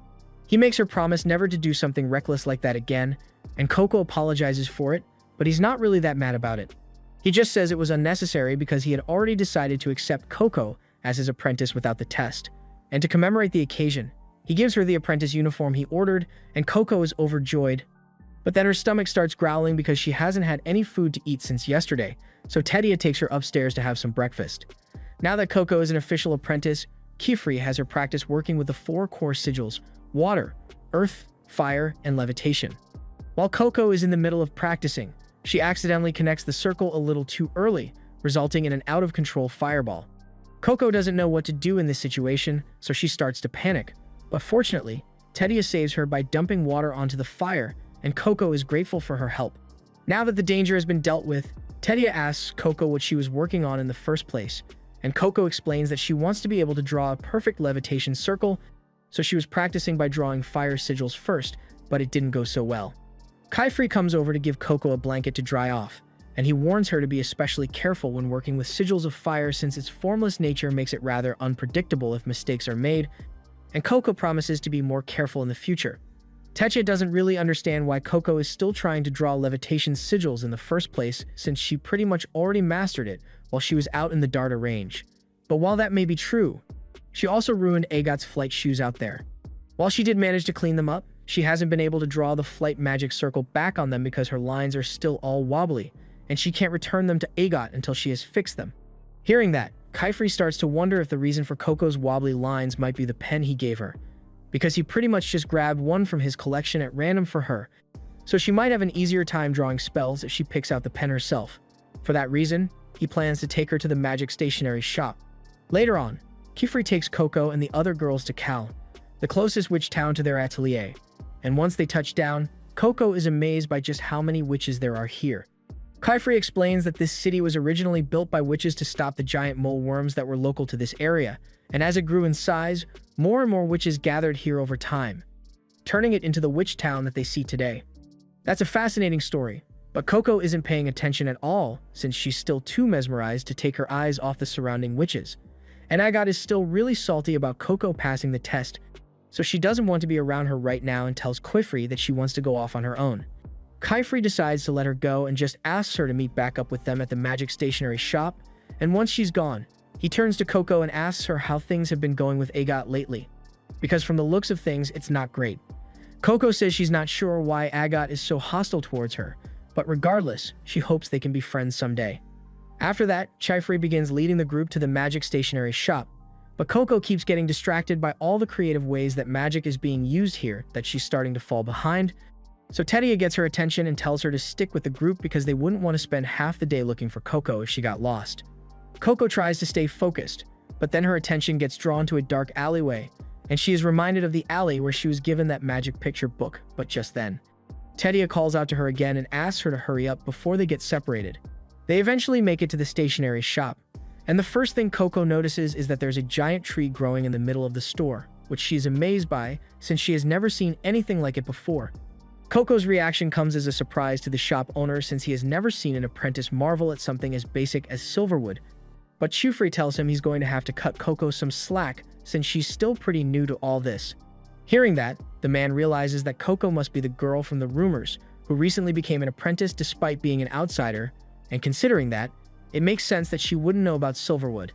He makes her promise never to do something reckless like that again, and Coco apologizes for it, but he's not really that mad about it. He just says it was unnecessary because he had already decided to accept Coco as his apprentice without the test, and to commemorate the occasion, he gives her the apprentice uniform he ordered, and Coco is overjoyed. But then her stomach starts growling because she hasn't had any food to eat since yesterday, so Tedia takes her upstairs to have some breakfast. Now that Coco is an official apprentice, Kifri has her practice working with the 4 core sigils: water, earth, fire, and levitation. While Coco is in the middle of practicing, she accidentally connects the circle a little too early, resulting in an out-of-control fireball. Coco doesn't know what to do in this situation, so she starts to panic. But fortunately, Tedia saves her by dumping water onto the fire, and Coco is grateful for her help. Now that the danger has been dealt with, Tedia asks Coco what she was working on in the first place, and Coco explains that she wants to be able to draw a perfect levitation circle, so she was practicing by drawing fire sigils first, but it didn't go so well. Kaifri comes over to give Coco a blanket to dry off, and he warns her to be especially careful when working with sigils of fire since its formless nature makes it rather unpredictable if mistakes are made, and Coco promises to be more careful in the future. Techa doesn't really understand why Coco is still trying to draw levitation sigils in the first place since she pretty much already mastered it while she was out in the Darda range. But while that may be true, she also ruined Agat's flight shoes out there. While she did manage to clean them up, she hasn't been able to draw the flight magic circle back on them because her lines are still all wobbly, and she can't return them to Agat until she has fixed them. Hearing that, Kaifri starts to wonder if the reason for Coco's wobbly lines might be the pen he gave her, because he pretty much just grabbed one from his collection at random for her, so she might have an easier time drawing spells if she picks out the pen herself. For that reason, he plans to take her to the magic stationery shop. Later on, Kifri takes Coco and the other girls to Cal, the closest witch town to their atelier, and once they touch down, Coco is amazed by just how many witches there are here. Kaifri explains that this city was originally built by witches to stop the giant mole worms that were local to this area, and as it grew in size, more and more witches gathered here over time, turning it into the witch town that they see today. That's a fascinating story, but Coco isn't paying attention at all since she's still too mesmerized to take her eyes off the surrounding witches. And Agat is still really salty about Coco passing the test, so she doesn't want to be around her right now and tells Quifri that she wants to go off on her own. Kaifri decides to let her go and just asks her to meet back up with them at the magic stationery shop, and once she's gone, he turns to Coco and asks her how things have been going with Agat lately, because from the looks of things, it's not great. Coco says she's not sure why Agat is so hostile towards her, but regardless, she hopes they can be friends someday. After that, Kaifri begins leading the group to the magic stationery shop, But Coco keeps getting distracted by all the creative ways that magic is being used here that she's starting to fall behind. So Tetia gets her attention and tells her to stick with the group because they wouldn't want to spend half the day looking for Coco if she got lost. Coco tries to stay focused, but then her attention gets drawn to a dark alleyway, and she is reminded of the alley where she was given that magic picture book, but just then. Tetia calls out to her again and asks her to hurry up before they get separated. They eventually make it to the stationery shop, and the first thing Coco notices is that there's a giant tree growing in the middle of the store, which she is amazed by since she has never seen anything like it before. Coco's reaction comes as a surprise to the shop owner since he has never seen an apprentice marvel at something as basic as silverwood. But Chufrey tells him he's going to have to cut Coco some slack since she's still pretty new to all this. Hearing that, the man realizes that Coco must be the girl from the rumors, who recently became an apprentice despite being an outsider, and considering that, it makes sense that she wouldn't know about silverwood.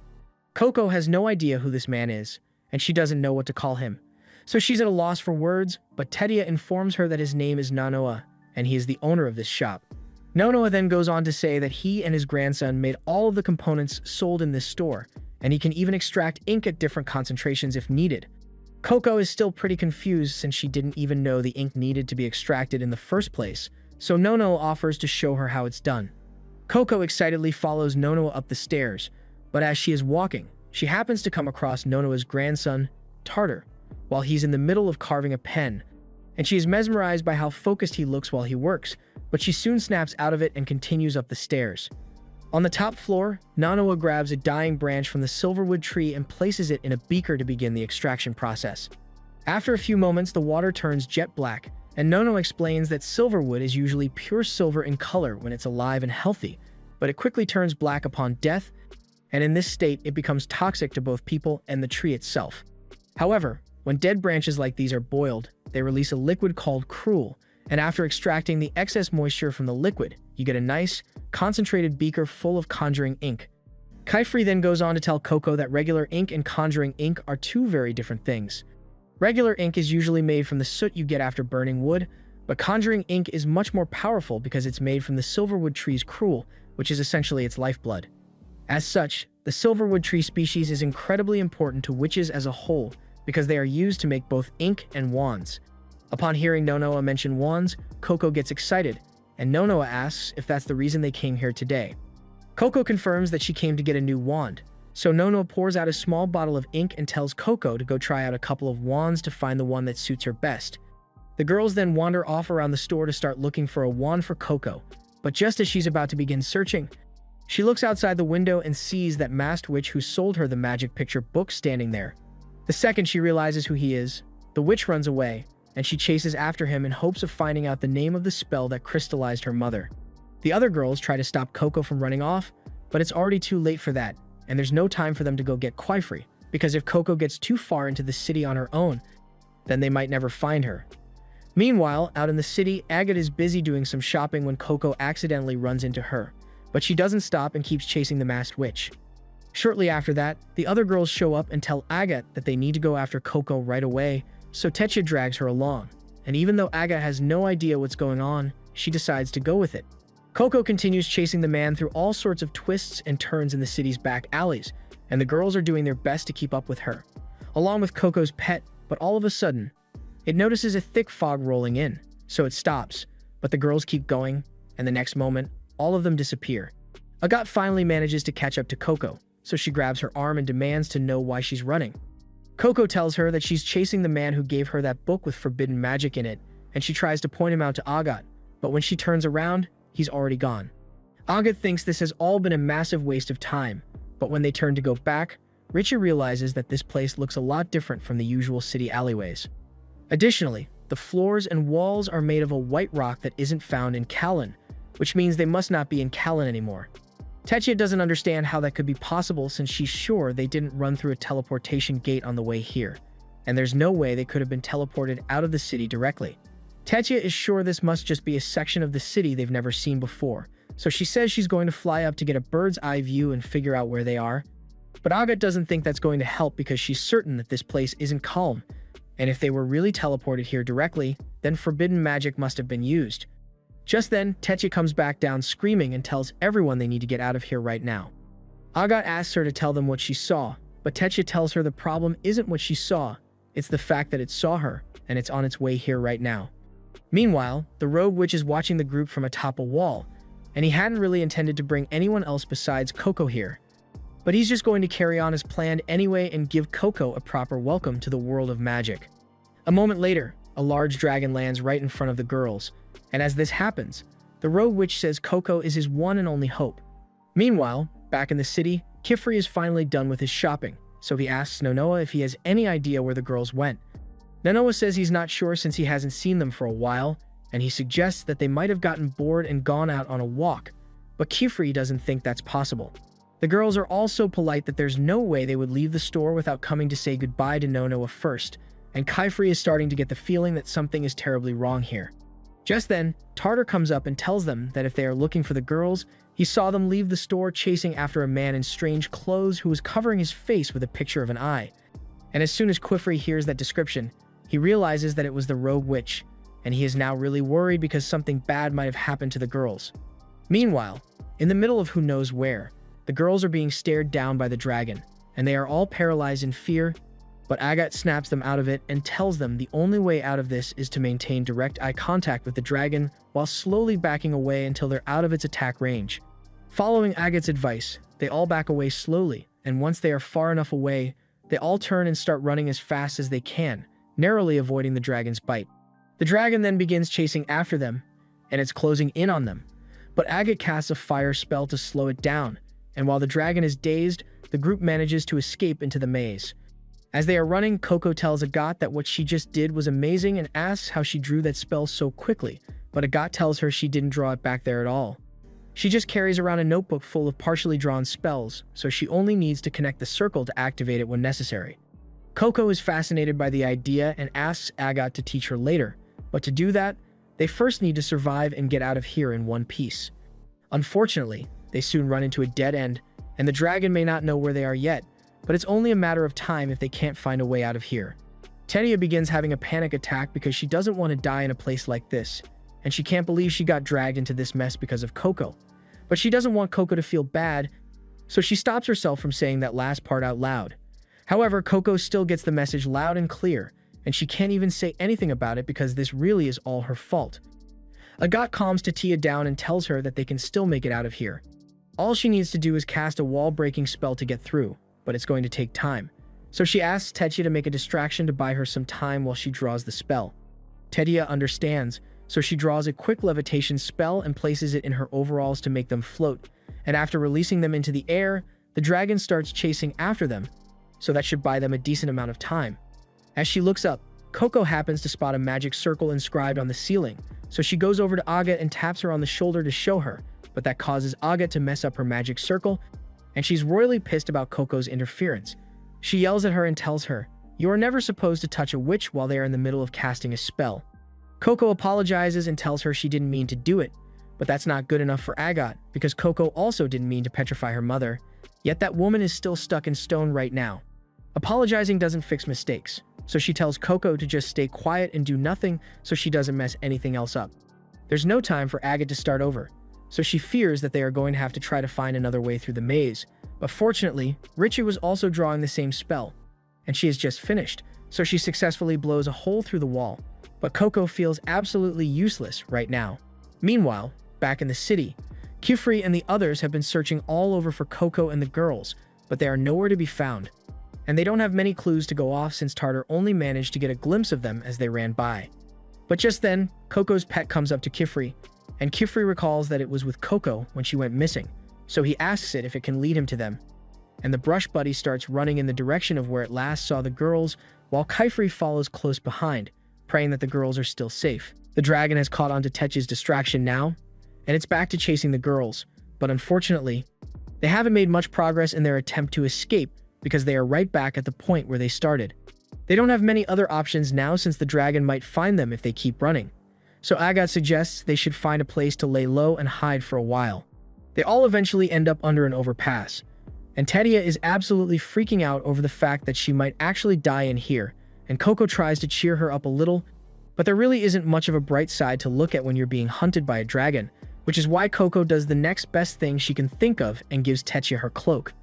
Coco has no idea who this man is, and she doesn't know what to call him. So she's at a loss for words, but Tetia informs her that his name is Nonoa, and he is the owner of this shop. Nonoa then goes on to say that he and his grandson made all of the components sold in this store, and he can even extract ink at different concentrations if needed. Coco is still pretty confused since she didn't even know the ink needed to be extracted in the first place, so Nonoa offers to show her how it's done. Coco excitedly follows Nonoa up the stairs, but as she is walking, she happens to come across Nonoa's grandson, Tartar, while he's in the middle of carving a pen, and she is mesmerized by how focused he looks while he works, but she soon snaps out of it and continues up the stairs. On the top floor, Nonoa grabs a dying branch from the silverwood tree and places it in a beaker to begin the extraction process. After a few moments, the water turns jet black, and Nonoa explains that silverwood is usually pure silver in color when it's alive and healthy, but it quickly turns black upon death, and in this state it becomes toxic to both people and the tree itself. However, when dead branches like these are boiled, they release a liquid called cruel, and after extracting the excess moisture from the liquid, you get a nice, concentrated beaker full of conjuring ink. Kaifree then goes on to tell Coco that regular ink and conjuring ink are two very different things. Regular ink is usually made from the soot you get after burning wood, but conjuring ink is much more powerful because it's made from the silverwood tree's cruel, which is essentially its lifeblood. As such, the silverwood tree species is incredibly important to witches as a whole, because they are used to make both ink and wands. Upon hearing Nonoa mention wands, Coco gets excited, and Nonoa asks if that's the reason they came here today. Coco confirms that she came to get a new wand, so Nonoa pours out a small bottle of ink and tells Coco to go try out a couple of wands to find the one that suits her best. The girls then wander off around the store to start looking for a wand for Coco, but just as she's about to begin searching, she looks outside the window and sees that masked witch who sold her the magic picture book standing there. The second she realizes who he is, the witch runs away, and she chases after him in hopes of finding out the name of the spell that crystallized her mother. The other girls try to stop Coco from running off, but it's already too late for that, and there's no time for them to go get Kaifree, because if Coco gets too far into the city on her own, then they might never find her. Meanwhile, out in the city, Agatha is busy doing some shopping when Coco accidentally runs into her, but she doesn't stop and keeps chasing the masked witch. Shortly after that, the other girls show up and tell Agatha that they need to go after Coco right away, so Tetia drags her along, and even though Agatha has no idea what's going on, she decides to go with it. Coco continues chasing the man through all sorts of twists and turns in the city's back alleys, and the girls are doing their best to keep up with her, along with Coco's pet, but all of a sudden, it notices a thick fog rolling in, so it stops, but the girls keep going, and the next moment, all of them disappear. Agatha finally manages to catch up to Coco, so she grabs her arm and demands to know why she's running. Coco tells her that she's chasing the man who gave her that book with forbidden magic in it, and she tries to point him out to Agatha, but when she turns around, he's already gone. Agatha thinks this has all been a massive waste of time, but when they turn to go back, Richie realizes that this place looks a lot different from the usual city alleyways. Additionally, the floors and walls are made of a white rock that isn't found in Callan, which means they must not be in Callan anymore. Tetia doesn't understand how that could be possible since she's sure they didn't run through a teleportation gate on the way here, and there's no way they could have been teleported out of the city directly. Tetia is sure this must just be a section of the city they've never seen before, so she says she's going to fly up to get a bird's eye view and figure out where they are. But Agatha doesn't think that's going to help because she's certain that this place isn't calm, and if they were really teleported here directly, then forbidden magic must have been used. Just then, Tetia comes back down screaming and tells everyone they need to get out of here right now. Agatha asks her to tell them what she saw, But Tetsuya tells her the problem isn't what she saw, it's the fact that it saw her, and it's on its way here right now. Meanwhile, the rogue witch is watching the group from atop a wall, and he hadn't really intended to bring anyone else besides Coco here. But he's just going to carry on as planned anyway and give Coco a proper welcome to the world of magic. A moment later, a large dragon lands right in front of the girls, and as this happens, the rogue witch says Coco is his one and only hope. Meanwhile, back in the city, Kifri is finally done with his shopping, so he asks Nonoa if he has any idea where the girls went. Nonoa says he's not sure since he hasn't seen them for a while, and he suggests that they might have gotten bored and gone out on a walk, but Kifri doesn't think that's possible. The girls are all so polite that there's no way they would leave the store without coming to say goodbye to Nonoa first, and Kifri is starting to get the feeling that something is terribly wrong here. Just then, Tartar comes up and tells them that if they are looking for the girls, he saw them leave the store chasing after a man in strange clothes who was covering his face with a picture of an eye. And as soon as Kifri hears that description, he realizes that it was the rogue witch, and he is now really worried because something bad might have happened to the girls. Meanwhile, in the middle of who knows where, the girls are being stared down by the dragon, and they are all paralyzed in fear, but Agat snaps them out of it and tells them the only way out of this is to maintain direct eye contact with the dragon while slowly backing away until they're out of its attack range. Following Agat's advice, they all back away slowly, and once they are far enough away, they all turn and start running as fast as they can, narrowly avoiding the dragon's bite. The dragon then begins chasing after them, and it's closing in on them, but Agat casts a fire spell to slow it down, and while the dragon is dazed, the group manages to escape into the maze. As they are running, Coco tells Agat that what she just did was amazing and asks how she drew that spell so quickly, but Agat tells her she didn't draw it back there at all. She just carries around a notebook full of partially drawn spells, so she only needs to connect the circle to activate it when necessary. Coco is fascinated by the idea and asks Agat to teach her later, but to do that, they first need to survive and get out of here in one piece. Unfortunately, they soon run into a dead end, and the dragon may not know where they are yet, but it's only a matter of time if they can't find a way out of here. Tedia begins having a panic attack because she doesn't want to die in a place like this, and she can't believe she got dragged into this mess because of Coco. But she doesn't want Coco to feel bad, so she stops herself from saying that last part out loud. However, Coco still gets the message loud and clear, and she can't even say anything about it because this really is all her fault. Agat calms Tetia down and tells her that they can still make it out of here. All she needs to do is cast a wall-breaking spell to get through, but it's going to take time. So she asks Tetia to make a distraction to buy her some time while she draws the spell. Tetia understands, so she draws a quick levitation spell and places it in her overalls to make them float, and after releasing them into the air, the dragon starts chasing after them, so that should buy them a decent amount of time. As she looks up, Coco happens to spot a magic circle inscribed on the ceiling, so she goes over to Agat and taps her on the shoulder to show her, but that causes Agat to mess up her magic circle, and she's royally pissed about Coco's interference. She yells at her and tells her, "You are never supposed to touch a witch while they are in the middle of casting a spell." Coco apologizes and tells her she didn't mean to do it, but that's not good enough for Agat, because Coco also didn't mean to petrify her mother, yet that woman is still stuck in stone right now. Apologizing doesn't fix mistakes, so she tells Coco to just stay quiet and do nothing so she doesn't mess anything else up. There's no time for Agat to start over, so she fears that they are going to have to try to find another way through the maze, but fortunately, Richie was also drawing the same spell, and she has just finished, so she successfully blows a hole through the wall, but Coco feels absolutely useless right now. Meanwhile, back in the city, Kifri and the others have been searching all over for Coco and the girls, but they are nowhere to be found, and they don't have many clues to go off since Tartar only managed to get a glimpse of them as they ran by. But just then, Coco's pet comes up to Kifri, and Kifri recalls that it was with Coco when she went missing, so he asks it if it can lead him to them. And the brush buddy starts running in the direction of where it last saw the girls, while Kifri follows close behind, praying that the girls are still safe. The dragon has caught on to Tetch's distraction now, and it's back to chasing the girls, but unfortunately, they haven't made much progress in their attempt to escape because they are right back at the point where they started. They don't have many other options now since the dragon might find them if they keep running. So Agat suggests they should find a place to lay low and hide for a while. They all eventually end up under an overpass, and Tetia is absolutely freaking out over the fact that she might actually die in here, and Coco tries to cheer her up a little, but there really isn't much of a bright side to look at when you're being hunted by a dragon, which is why Coco does the next best thing she can think of and gives Tetia her cloak.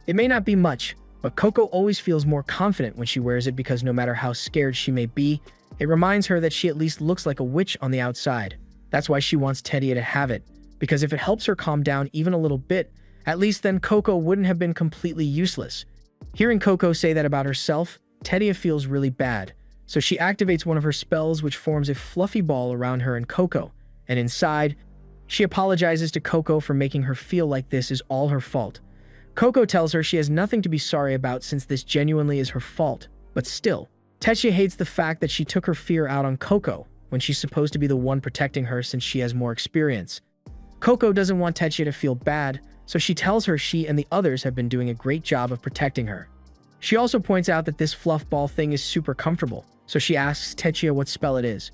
It may not be much, But Coco always feels more confident when she wears it because no matter how scared she may be, it reminds her that she at least looks like a witch on the outside. That's why she wants Tedia to have it, because if it helps her calm down even a little bit, at least then Coco wouldn't have been completely useless. Hearing Coco say that about herself, Tedia feels really bad, so she activates one of her spells which forms a fluffy ball around her and Coco, and inside, she apologizes to Coco for making her feel like this is all her fault. Coco tells her she has nothing to be sorry about since this genuinely is her fault, but still, Tedia hates the fact that she took her fear out on Coco when she's supposed to be the one protecting her since she has more experience. Coco doesn't want Tedia to feel bad, so she tells her she and the others have been doing a great job of protecting her. She also points out that this fluff ball thing is super comfortable, so she asks Tedia what spell it is.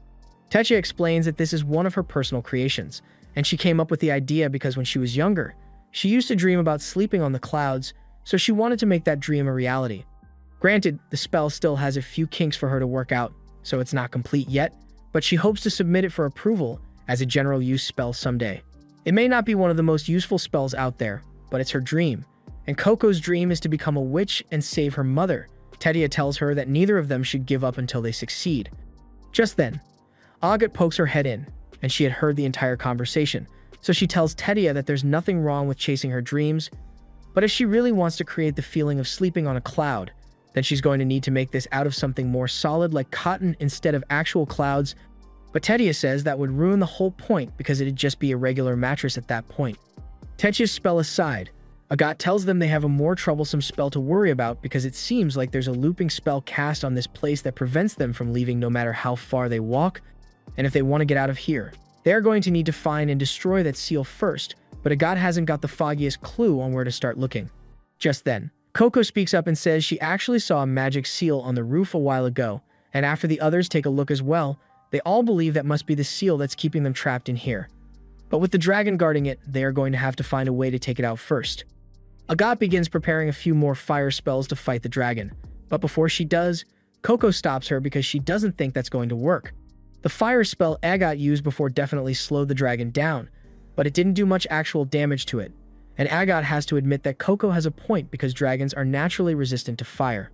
Tedia explains that this is one of her personal creations, and she came up with the idea because when she was younger, she used to dream about sleeping on the clouds, so she wanted to make that dream a reality. Granted, the spell still has a few kinks for her to work out, so it's not complete yet, but she hopes to submit it for approval as a general use spell someday. It may not be one of the most useful spells out there, but it's her dream, and Coco's dream is to become a witch and save her mother. Tedia tells her that neither of them should give up until they succeed. Just then, Awakens pokes her head in, and she had heard the entire conversation, so she tells Tedia that there's nothing wrong with chasing her dreams, but if she really wants to create the feeling of sleeping on a cloud, then she's going to need to make this out of something more solid like cotton instead of actual clouds. But Tedia says that would ruin the whole point because it'd just be a regular mattress at that point. Tedia's spell aside, Awakens tells them they have a more troublesome spell to worry about because it seems like there's a looping spell cast on this place that prevents them from leaving no matter how far they walk, and if they want to get out of here, they are going to need to find and destroy that seal first, but Awakens hasn't got the foggiest clue on where to start looking. Just then, Coco speaks up and says she actually saw a magic seal on the roof a while ago, and after the others take a look as well, they all believe that must be the seal that's keeping them trapped in here. But with the dragon guarding it, they are going to have to find a way to take it out first. Awakens begins preparing a few more fire spells to fight the dragon, but before she does, Coco stops her because she doesn't think that's going to work. The fire spell Awakens used before definitely slowed the dragon down, but it didn't do much actual damage to it, and Awakens has to admit that Coco has a point because dragons are naturally resistant to fire.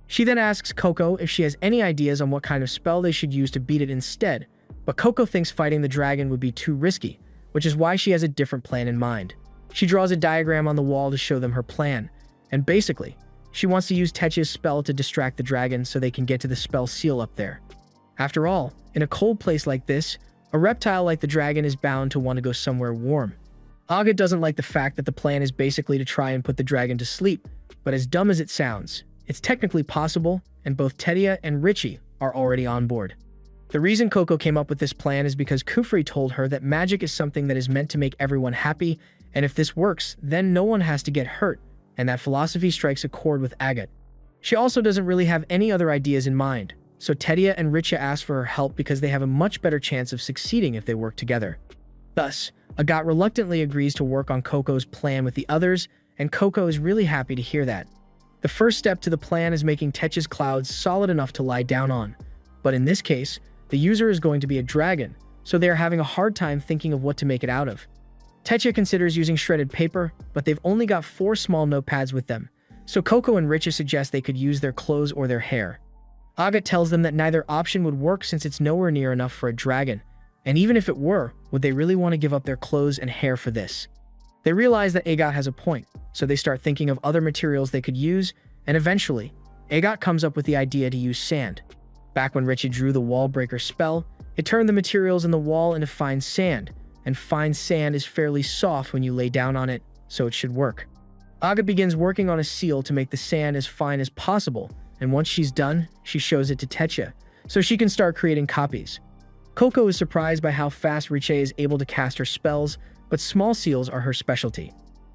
She then asks Coco if she has any ideas on what kind of spell they should use to beat it instead, but Coco thinks fighting the dragon would be too risky, which is why she has a different plan in mind. She draws a diagram on the wall to show them her plan, and basically, she wants to use Tedia's spell to distract the dragon so they can get to the spell seal up there. After all, in a cold place like this, a reptile like the dragon is bound to want to go somewhere warm. Awakens doesn't like the fact that the plan is basically to try and put the dragon to sleep, but as dumb as it sounds, it's technically possible, and both Tedia and Richie are already on board. The reason Coco came up with this plan is because Kufri told her that magic is something that is meant to make everyone happy, and if this works, then no one has to get hurt, and that philosophy strikes a chord with Awakens. She also doesn't really have any other ideas in mind, so Tedia and Richie ask for her help because they have a much better chance of succeeding if they work together. Thus, Awakens reluctantly agrees to work on Coco's plan with the others, and Coco is really happy to hear that. The first step to the plan is making Tedia's clouds solid enough to lie down on, but in this case, the user is going to be a dragon, so they are having a hard time thinking of what to make it out of. Tedia considers using shredded paper, but they've only got 4 small notepads with them, so Coco and Richie suggest they could use their clothes or their hair. Awakens tells them that neither option would work since it's nowhere near enough for a dragon, and even if it were, would they really want to give up their clothes and hair for this? They realize that Awakens has a point, so they start thinking of other materials they could use, and eventually, Awakens comes up with the idea to use sand. Back when Richie drew the wall breaker spell, it turned the materials in the wall into fine sand, and fine sand is fairly soft when you lay down on it, so it should work. Awakens begins working on a seal to make the sand as fine as possible, and once she's done, she shows it to Tedia, so she can start creating copies. Coco is surprised by how fast Richie is able to cast her spells, but small seals are her specialty.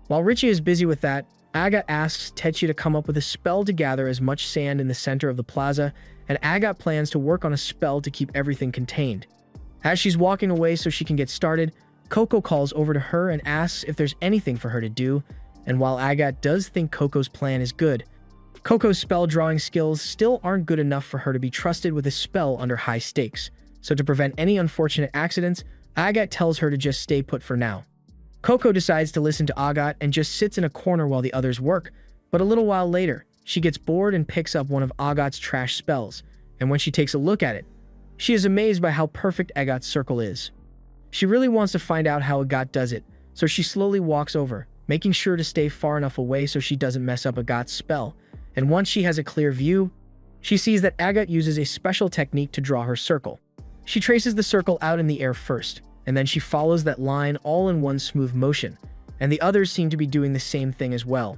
While Richie is busy with that, Awakens asks Tedia to come up with a spell to gather as much sand in the center of the plaza, and Awakens plans to work on a spell to keep everything contained. As she's walking away so she can get started, Coco calls over to her and asks if there's anything for her to do, and while Awakens does think Coco's plan is good, Coco's spell drawing skills still aren't good enough for her to be trusted with a spell under high stakes, so to prevent any unfortunate accidents, Awakens tells her to just stay put for now. Coco decides to listen to Awakens and just sits in a corner while the others work, but a little while later, she gets bored and picks up one of Agat's trash spells, and when she takes a look at it, she is amazed by how perfect Agat's circle is. She really wants to find out how Agat does it, so she slowly walks over, making sure to stay far enough away so she doesn't mess up Agat's spell, and once she has a clear view, she sees that Agat uses a special technique to draw her circle. She traces the circle out in the air first, and then she follows that line all in one smooth motion, and the others seem to be doing the same thing as well.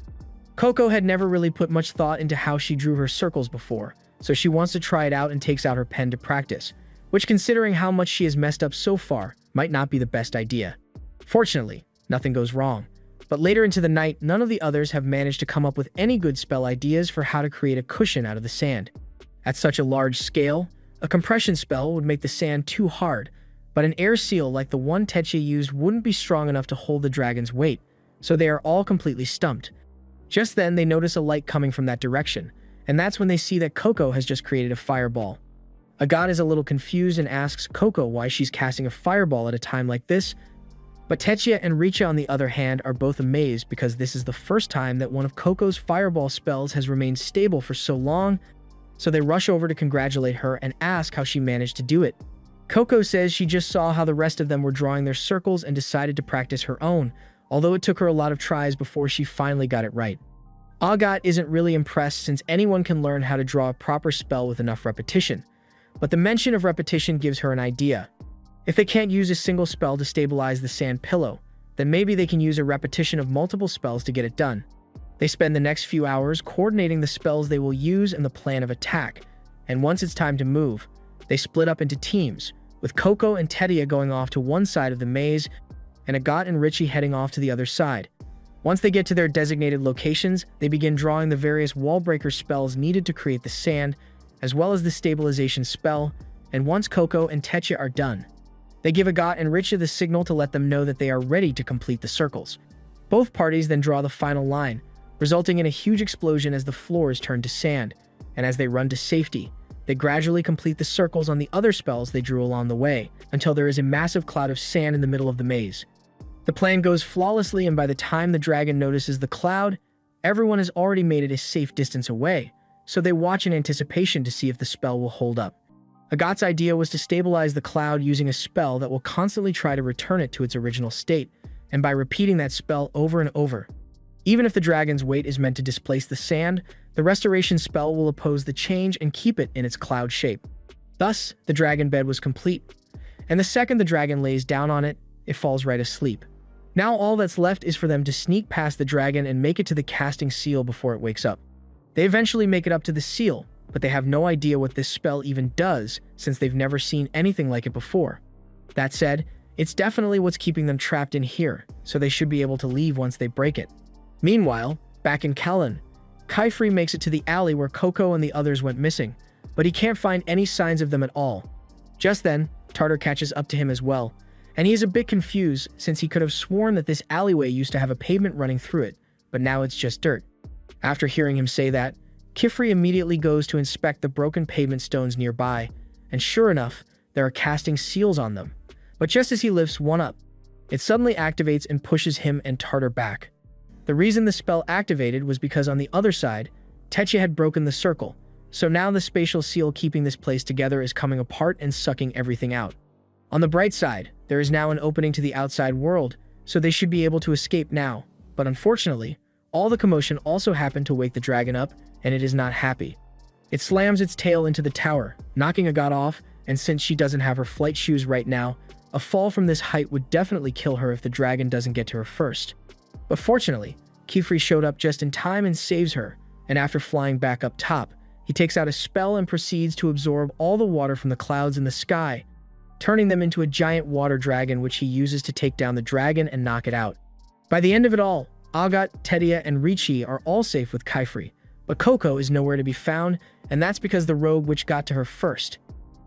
Coco had never really put much thought into how she drew her circles before, so she wants to try it out and takes out her pen to practice, which, considering how much she has messed up so far, might not be the best idea. Fortunately, nothing goes wrong, but later into the night, none of the others have managed to come up with any good spell ideas for how to create a cushion out of the sand. At such a large scale, a compression spell would make the sand too hard, but an air seal like the one Tetsuya used wouldn't be strong enough to hold the dragon's weight, so they are all completely stumped. Just then, they notice a light coming from that direction, and that's when they see that Coco has just created a fireball. Agat is a little confused and asks Coco why she's casting a fireball at a time like this, but Tetsuya and Richa, on the other hand, are both amazed because this is the first time that one of Coco's fireball spells has remained stable for so long, so they rush over to congratulate her and ask how she managed to do it. Coco says she just saw how the rest of them were drawing their circles and decided to practice her own, although it took her a lot of tries before she finally got it right. Agat isn't really impressed since anyone can learn how to draw a proper spell with enough repetition, but the mention of repetition gives her an idea. If they can't use a single spell to stabilize the sand pillow, then maybe they can use a repetition of multiple spells to get it done. They spend the next few hours coordinating the spells they will use and the plan of attack, and once it's time to move, they split up into teams, with Coco and Tetsuya going off to one side of the maze, and Agat and Richie heading off to the other side. Once they get to their designated locations, they begin drawing the various wall breaker spells needed to create the sand, as well as the stabilization spell, and once Coco and Tetsuya are done, they give Agat and Richa the signal to let them know that they are ready to complete the circles. Both parties then draw the final line, resulting in a huge explosion as the floor is turned to sand, and as they run to safety, they gradually complete the circles on the other spells they drew along the way, until there is a massive cloud of sand in the middle of the maze. The plan goes flawlessly, and by the time the dragon notices the cloud, everyone has already made it a safe distance away, so they watch in anticipation to see if the spell will hold up. Agat's idea was to stabilize the cloud using a spell that will constantly try to return it to its original state, and by repeating that spell over and over. Even if the dragon's weight is meant to displace the sand, the restoration spell will oppose the change and keep it in its cloud shape. Thus, the dragon bed was complete, and the second the dragon lays down on it, it falls right asleep. Now all that's left is for them to sneak past the dragon and make it to the casting seal before it wakes up. They eventually make it up to the seal, but they have no idea what this spell even does since they've never seen anything like it before. That said, it's definitely what's keeping them trapped in here, so they should be able to leave once they break it. Meanwhile, back in Kallen, Kaifri makes it to the alley where Coco and the others went missing, but he can't find any signs of them at all. Just then, Tartar catches up to him as well, and he is a bit confused since he could have sworn that this alleyway used to have a pavement running through it, but now it's just dirt. After hearing him say that, Kifri immediately goes to inspect the broken pavement stones nearby, and sure enough, there are casting seals on them. But just as he lifts one up, it suddenly activates and pushes him and Tartar back. The reason the spell activated was because on the other side, Tetsuya had broken the circle, so now the spatial seal keeping this place together is coming apart and sucking everything out. On the bright side, there is now an opening to the outside world, so they should be able to escape now, but unfortunately, all the commotion also happened to wake the dragon up, and it is not happy. It slams its tail into the tower, knocking Agat off, and since she doesn't have her flight shoes right now, a fall from this height would definitely kill her if the dragon doesn't get to her first. But fortunately, Kifri showed up just in time and saves her, and after flying back up top, he takes out a spell and proceeds to absorb all the water from the clouds in the sky, turning them into a giant water dragon which he uses to take down the dragon and knock it out. By the end of it all, Agat, Tetsuya, and Richi are all safe with Kaifri, but Coco is nowhere to be found, and that's because the rogue witch got to her first.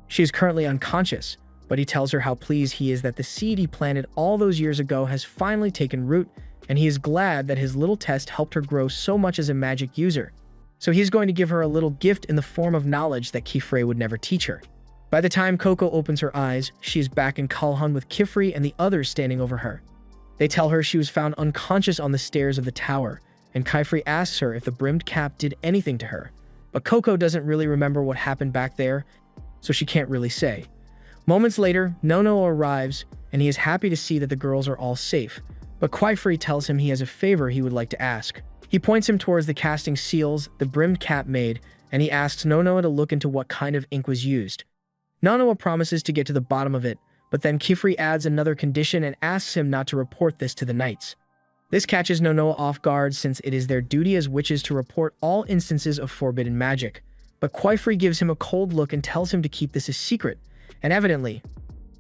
She is currently unconscious, but he tells her how pleased he is that the seed he planted all those years ago has finally taken root, and he is glad that his little test helped her grow so much as a magic user. So he's going to give her a little gift in the form of knowledge that Kifri would never teach her. By the time Coco opens her eyes, she is back in Kalhan with Kifri and the others standing over her. They tell her she was found unconscious on the stairs of the tower, and Kaifri asks her if the brimmed cap did anything to her. But Coco doesn't really remember what happened back there, so she can't really say. Moments later, Nono arrives, and he is happy to see that the girls are all safe. But Kaifri tells him he has a favor he would like to ask. He points him towards the casting seals the brimmed cap made, and he asks Nonoa to look into what kind of ink was used. Nonoa promises to get to the bottom of it, but then Kaifri adds another condition and asks him not to report this to the knights. This catches Nonoa off guard since it is their duty as witches to report all instances of forbidden magic. But Kaifri gives him a cold look and tells him to keep this a secret, and evidently,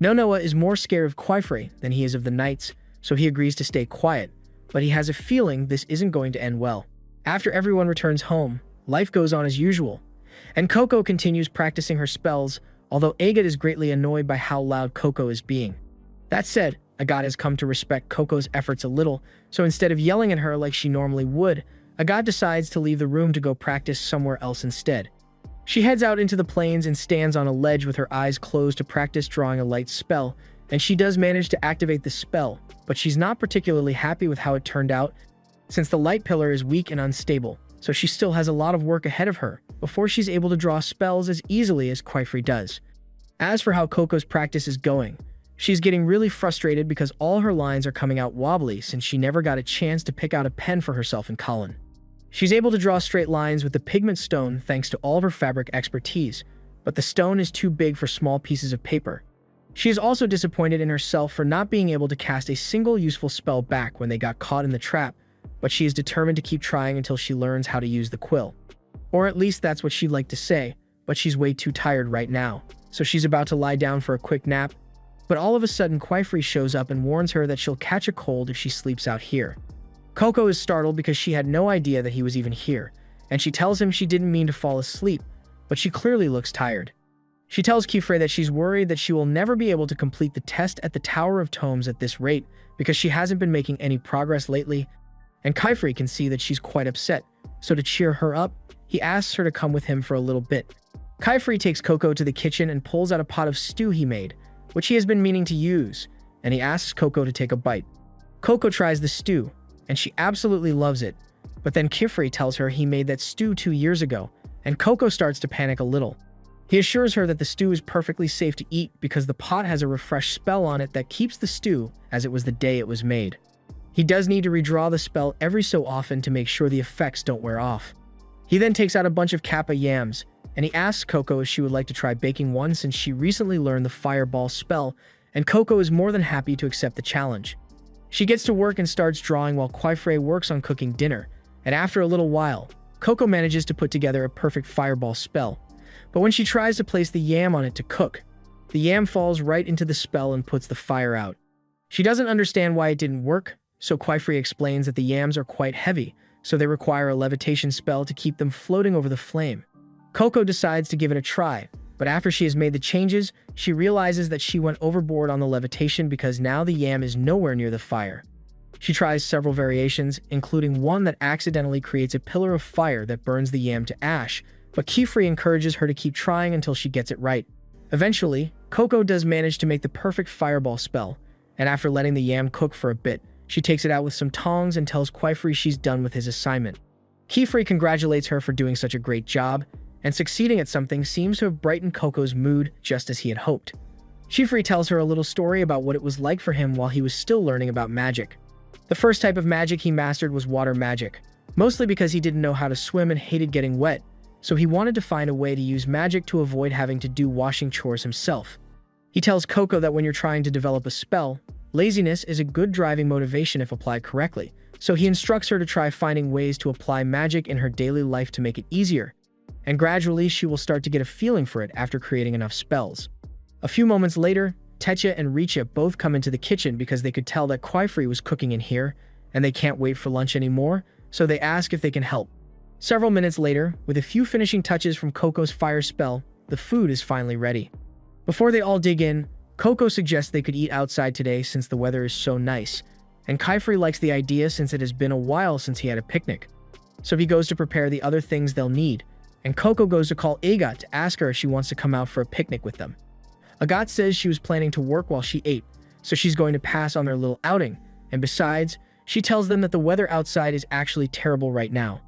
Nonoa is more scared of Kaifri than he is of the knights, so he agrees to stay quiet, but he has a feeling this isn't going to end well. After everyone returns home, life goes on as usual, and Coco continues practicing her spells, although Agat is greatly annoyed by how loud Coco is being. That said, Agat has come to respect Coco's efforts a little, so instead of yelling at her like she normally would, Agat decides to leave the room to go practice somewhere else instead. She heads out into the plains and stands on a ledge with her eyes closed to practice drawing a light spell, and she does manage to activate the spell, but she's not particularly happy with how it turned out, since the light pillar is weak and unstable, so she still has a lot of work ahead of her before she's able to draw spells as easily as Kaifri does. As for how Coco's practice is going, she's getting really frustrated because all her lines are coming out wobbly since she never got a chance to pick out a pen for herself in Colin. She's able to draw straight lines with the pigment stone thanks to all of her fabric expertise, but the stone is too big for small pieces of paper. She is also disappointed in herself for not being able to cast a single useful spell back when they got caught in the trap, but she is determined to keep trying until she learns how to use the quill. Or at least that's what she'd like to say, but she's way too tired right now, so she's about to lie down for a quick nap. But all of a sudden, Kaifri shows up and warns her that she'll catch a cold if she sleeps out here. Coco is startled because she had no idea that he was even here, and she tells him she didn't mean to fall asleep, but she clearly looks tired. She tells Kaifri that she's worried that she will never be able to complete the test at the Tower of Tomes at this rate because she hasn't been making any progress lately, and Kaifri can see that she's quite upset, so to cheer her up, he asks her to come with him for a little bit. Kaifri takes Coco to the kitchen and pulls out a pot of stew he made, which he has been meaning to use, and he asks Coco to take a bite. Coco tries the stew, and she absolutely loves it, but then Kaifri tells her he made that stew 2 years ago, and Coco starts to panic a little. He assures her that the stew is perfectly safe to eat because the pot has a refresh spell on it that keeps the stew as it was the day it was made. He does need to redraw the spell every so often to make sure the effects don't wear off. He then takes out a bunch of kappa yams, and he asks Coco if she would like to try baking one since she recently learned the fireball spell, and Coco is more than happy to accept the challenge. She gets to work and starts drawing while Kaifri works on cooking dinner, and after a little while, Coco manages to put together a perfect fireball spell. But when she tries to place the yam on it to cook, the yam falls right into the spell and puts the fire out. She doesn't understand why it didn't work, so Kaifri explains that the yams are quite heavy, so they require a levitation spell to keep them floating over the flame. Coco decides to give it a try, but after she has made the changes, she realizes that she went overboard on the levitation because now the yam is nowhere near the fire. She tries several variations, including one that accidentally creates a pillar of fire that burns the yam to ash, but Kaifri encourages her to keep trying until she gets it right. Eventually, Coco does manage to make the perfect fireball spell, and after letting the yam cook for a bit, she takes it out with some tongs and tells Kaifri she's done with his assignment. Kaifri congratulates her for doing such a great job, and succeeding at something seems to have brightened Coco's mood just as he had hoped. Kaifri tells her a little story about what it was like for him while he was still learning about magic. The first type of magic he mastered was water magic, mostly because he didn't know how to swim and hated getting wet, so he wanted to find a way to use magic to avoid having to do washing chores himself. He tells Coco that when you're trying to develop a spell, laziness is a good driving motivation if applied correctly, so he instructs her to try finding ways to apply magic in her daily life to make it easier, and gradually she will start to get a feeling for it after creating enough spells. A few moments later, Techa and Richa both come into the kitchen because they could tell that Kaifri was cooking in here, and they can't wait for lunch anymore, so they ask if they can help. Several minutes later, with a few finishing touches from Coco's fire spell, the food is finally ready. Before they all dig in, Coco suggests they could eat outside today since the weather is so nice, and Kaifri likes the idea since it has been a while since he had a picnic. So he goes to prepare the other things they'll need, and Coco goes to call Agat to ask her if she wants to come out for a picnic with them. Agat says she was planning to work while she ate, so she's going to pass on their little outing, and besides, She tells them that the weather outside is actually terrible right now.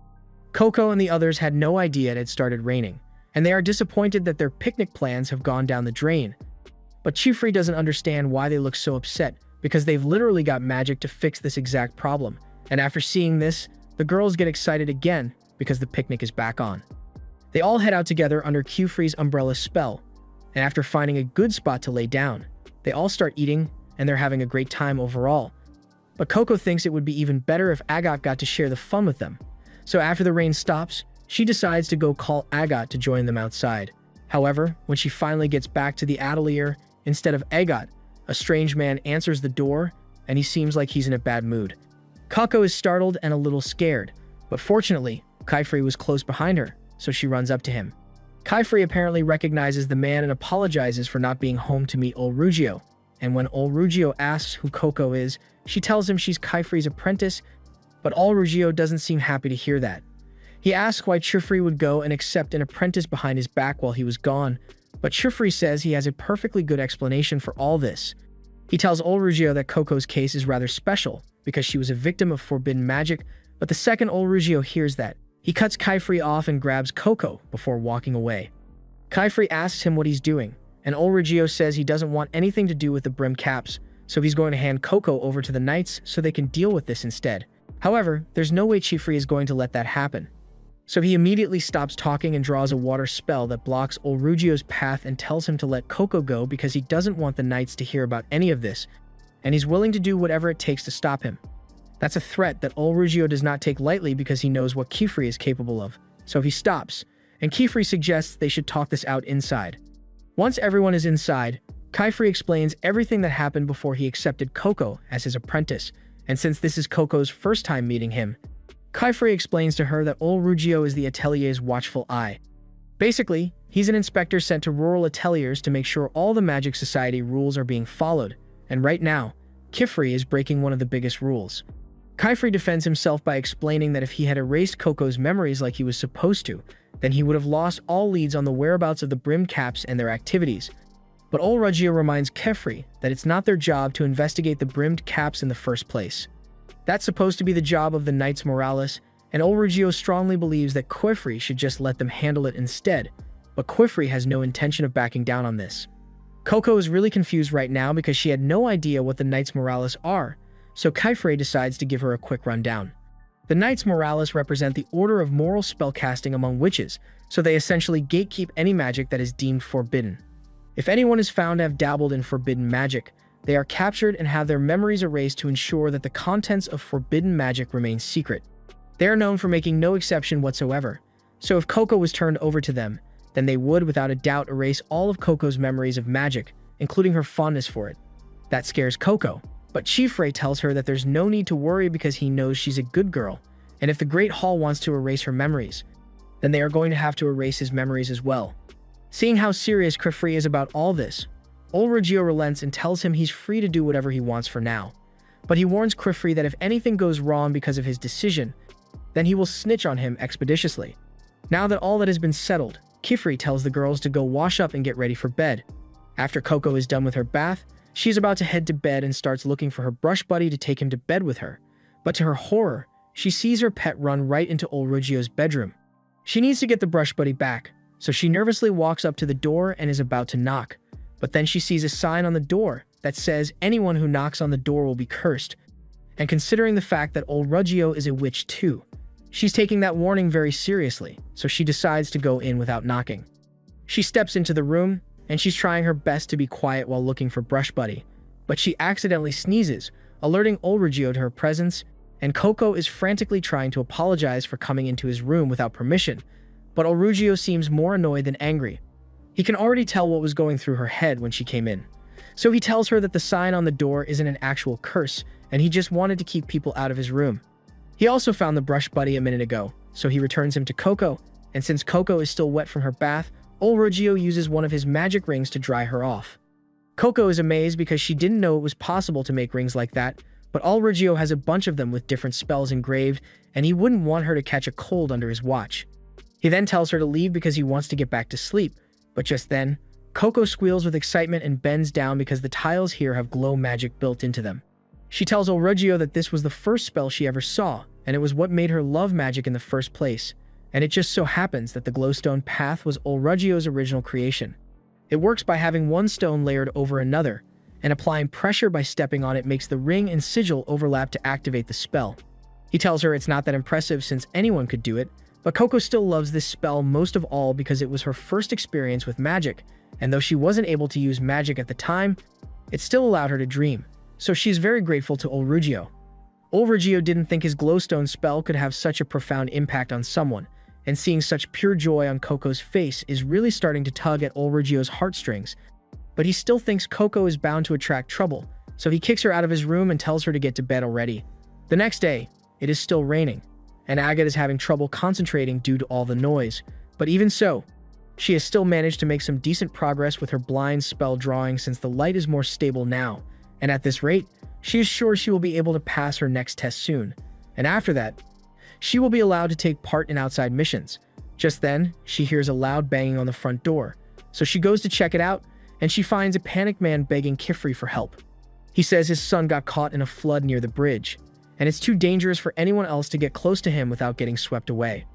Coco and the others had no idea it had started raining, and they are disappointed that their picnic plans have gone down the drain. But Chifri doesn't understand why they look so upset, because they've literally got magic to fix this exact problem. And after seeing this, the girls get excited again because the picnic is back on. They all head out together under Chifri's umbrella spell, and after finding a good spot to lay down, they all start eating and they're having a great time overall. But Coco thinks it would be even better if Agat got to share the fun with them. So after the rain stops, she decides to go call Agat to join them outside. However, when she finally gets back to the atelier, instead of Agat, a strange man answers the door, and he seems like he's in a bad mood. Coco is startled and a little scared, but fortunately, Chifri was close behind her, so she runs up to him. Chifri apparently recognizes the man and apologizes for not being home to meet Olrugio, and when Olrugio asks who Coco is, she tells him she's Chifri's apprentice, but Olrugio doesn't seem happy to hear that. He asks why Chifri would go and accept an apprentice behind his back while he was gone, but Chifri says he has a perfectly good explanation for all this. He tells Olrugio that Coco's case is rather special, because she was a victim of forbidden magic, but the second Olrugio hears that, he cuts Chifri off and grabs Coco before walking away. Chifri asks him what he's doing, and Olrugio says he doesn't want anything to do with the brim caps, so he's going to hand Coco over to the knights so they can deal with this instead. However, there's no way Chifri is going to let that happen. So he immediately stops talking and draws a water spell that blocks Olrugio's path and tells him to let Coco go because he doesn't want the knights to hear about any of this, and he's willing to do whatever it takes to stop him. That's a threat that Olrugio does not take lightly because he knows what Chifri is capable of, so he stops, and Chifri suggests they should talk this out inside. Once everyone is inside, Chifri explains everything that happened before he accepted Coco as his apprentice, and since this is Coco's first time meeting him, Chifri explains to her that Olrugio is the atelier's watchful eye. Basically, he's an inspector sent to rural ateliers to make sure all the Magic Society rules are being followed, and right now, Chifri is breaking one of the biggest rules. Chifri defends himself by explaining that if he had erased Coco's memories like he was supposed to, then he would have lost all leads on the whereabouts of the brim caps and their activities. But Olrugio reminds Chifri that it's not their job to investigate the brimmed caps in the first place. That's supposed to be the job of the Knights Moralis, and Olrugio strongly believes that Chifri should just let them handle it instead, but Chifri has no intention of backing down on this. Coco is really confused right now because she had no idea what the Knights Moralis are, so Chifri decides to give her a quick rundown. The Knights Moralis represent the order of moral spellcasting among witches, so they essentially gatekeep any magic that is deemed forbidden. If anyone is found to have dabbled in forbidden magic, they are captured and have their memories erased to ensure that the contents of forbidden magic remain secret. They are known for making no exception whatsoever, so if Coco was turned over to them, then they would without a doubt erase all of Coco's memories of magic, including her fondness for it. That scares Coco, but Chifri tells her that there's no need to worry because he knows she's a good girl, and if the Great Hall wants to erase her memories, then they are going to have to erase his memories as well. Seeing how serious Chifri is about all this, Olrugio relents and tells him he's free to do whatever he wants for now. But he warns Chifri that if anything goes wrong because of his decision, then he will snitch on him expeditiously. Now that all that has been settled, Chifri tells the girls to go wash up and get ready for bed. After Coco is done with her bath, she's about to head to bed and starts looking for her brush buddy to take him to bed with her. But to her horror, she sees her pet run right into Olrugio's bedroom. She needs to get the brush buddy back, so she nervously walks up to the door and is about to knock. But then she sees a sign on the door that says anyone who knocks on the door will be cursed. And considering the fact that Olrugio is a witch too, she's taking that warning very seriously, so she decides to go in without knocking. She steps into the room, and she's trying her best to be quiet while looking for Brush Buddy, but she accidentally sneezes, alerting Olrugio to her presence, and Coco is frantically trying to apologize for coming into his room without permission, but Olrugio seems more annoyed than angry. He can already tell what was going through her head when she came in. So he tells her that the sign on the door isn't an actual curse, and he just wanted to keep people out of his room. He also found the brush buddy a minute ago, so he returns him to Coco, and since Coco is still wet from her bath, Olrugio uses one of his magic rings to dry her off. Coco is amazed because she didn't know it was possible to make rings like that, but Olrugio has a bunch of them with different spells engraved, and he wouldn't want her to catch a cold under his watch. He then tells her to leave because he wants to get back to sleep, but just then, Coco squeals with excitement and bends down because the tiles here have glow magic built into them. She tells Olrugio that this was the first spell she ever saw, and it was what made her love magic in the first place, and it just so happens that the glowstone path was Olrugio's original creation. It works by having one stone layered over another, and applying pressure by stepping on it makes the ring and sigil overlap to activate the spell. He tells her it's not that impressive since anyone could do it, but Coco still loves this spell most of all because it was her first experience with magic, and though she wasn't able to use magic at the time, it still allowed her to dream, so she's very grateful to Olrugio. Olrugio didn't think his glowstone spell could have such a profound impact on someone, and seeing such pure joy on Coco's face is really starting to tug at Olrugio's heartstrings, but he still thinks Coco is bound to attract trouble, so he kicks her out of his room and tells her to get to bed already. The next day, it is still raining, and Agatha is having trouble concentrating due to all the noise, but even so, she has still managed to make some decent progress with her blind spell drawing since the light is more stable now, and at this rate, she is sure she will be able to pass her next test soon, and after that, she will be allowed to take part in outside missions. Just then, she hears a loud banging on the front door, so she goes to check it out, and she finds a panicked man begging Kifri for help. He says his son got caught in a flood near the bridge, and it's too dangerous for anyone else to get close to him without getting swept away.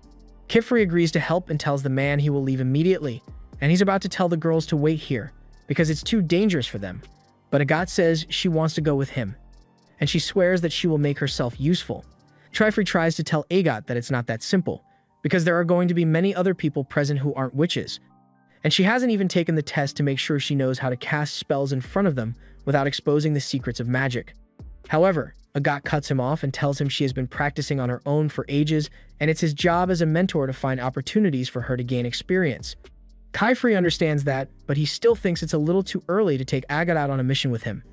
Kifri agrees to help and tells the man he will leave immediately, and he's about to tell the girls to wait here, because it's too dangerous for them. But Agatha says she wants to go with him, and she swears that she will make herself useful. Kifri tries to tell Agatha that it's not that simple, because there are going to be many other people present who aren't witches, and she hasn't even taken the test to make sure she knows how to cast spells in front of them without exposing the secrets of magic. However, Agatha cuts him off and tells him she has been practicing on her own for ages, and it's his job as a mentor to find opportunities for her to gain experience. Kifri understands that, but he still thinks it's a little too early to take Agatha out on a mission with him.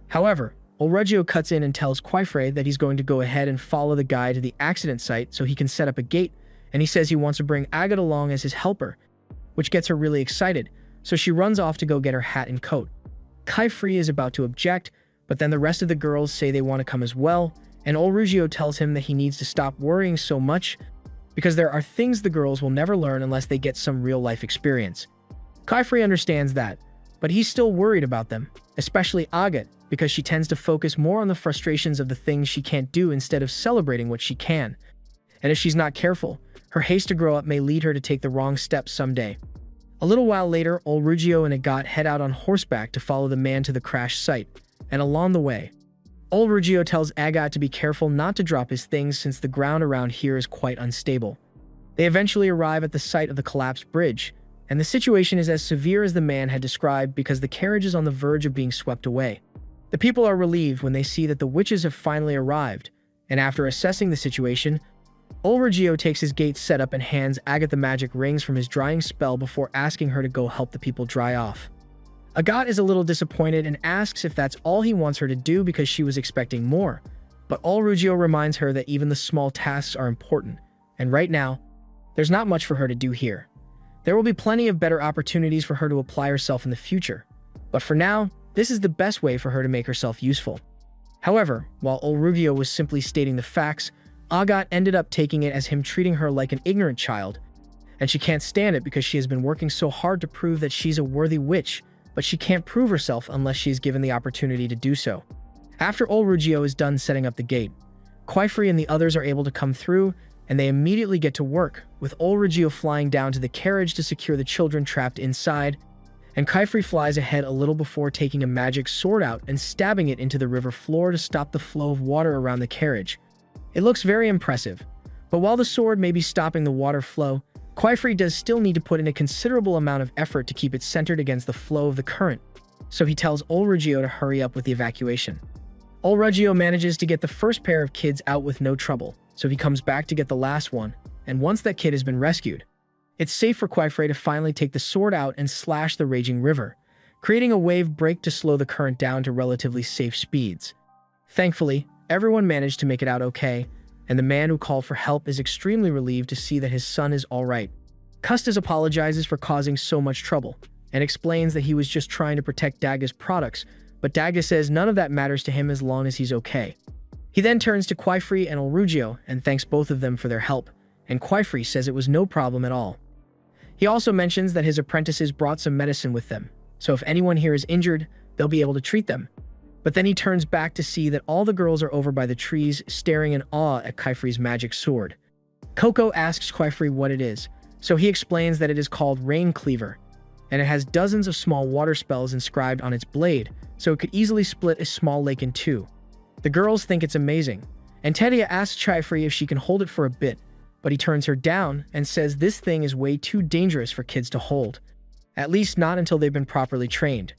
However, Olrugio cuts in and tells Kifri that he's going to go ahead and follow the guy to the accident site so he can set up a gate, and he says he wants to bring Agatha along as his helper, which gets her really excited, so she runs off to go get her hat and coat. Kifri is about to object, but then the rest of the girls say they want to come as well, and Olrugio tells him that he needs to stop worrying so much because there are things the girls will never learn unless they get some real-life experience. Kifri understands that, but he's still worried about them, especially Agatha, because she tends to focus more on the frustrations of the things she can't do instead of celebrating what she can. And if she's not careful, her haste to grow up may lead her to take the wrong steps someday. A little while later, Olrugio and Agatha head out on horseback to follow the man to the crash site, and along the way, Olrugio tells Agatha to be careful not to drop his things since the ground around here is quite unstable. They eventually arrive at the site of the collapsed bridge, and the situation is as severe as the man had described because the carriage is on the verge of being swept away. The people are relieved when they see that the witches have finally arrived, and after assessing the situation, Olrugio takes his gate setup and hands Agatha the magic rings from his drying spell before asking her to go help the people dry off. Agatha is a little disappointed and asks if that's all he wants her to do because she was expecting more, but Olrugio reminds her that even the small tasks are important, and right now, there's not much for her to do here. There will be plenty of better opportunities for her to apply herself in the future, but for now, this is the best way for her to make herself useful. However, while Olrugio was simply stating the facts, Agatha ended up taking it as him treating her like an ignorant child, and she can't stand it because she has been working so hard to prove that she's a worthy witch, but she can't prove herself unless she is given the opportunity to do so. After Olrugio is done setting up the gate, Kifri and the others are able to come through, and they immediately get to work, with Olrugio flying down to the carriage to secure the children trapped inside, and Kifri flies ahead a little before taking a magic sword out and stabbing it into the river floor to stop the flow of water around the carriage. It looks very impressive, but while the sword may be stopping the water flow, Kifri does still need to put in a considerable amount of effort to keep it centered against the flow of the current, so he tells Olrugio to hurry up with the evacuation. Olrugio manages to get the first pair of kids out with no trouble, so he comes back to get the last one, and once that kid has been rescued, it's safe for Kifri to finally take the sword out and slash the raging river, creating a wave break to slow the current down to relatively safe speeds. Thankfully, everyone managed to make it out okay, and the man who called for help is extremely relieved to see that his son is alright. Custis apologizes for causing so much trouble, and explains that he was just trying to protect Daga's products, but Daga says none of that matters to him as long as he's okay. He then turns to Kifri and Olrugio and thanks both of them for their help, and Kifri says it was no problem at all. He also mentions that his apprentices brought some medicine with them, so if anyone here is injured, they'll be able to treat them. But then he turns back to see that all the girls are over by the trees, staring in awe at Kaifri's magic sword. Coco asks Kaifri what it is, so he explains that it is called Rain Cleaver, and it has dozens of small water spells inscribed on its blade, so it could easily split a small lake in two. The girls think it's amazing, and Tedia asks Kaifri if she can hold it for a bit, but he turns her down and says this thing is way too dangerous for kids to hold, at least not until they've been properly trained.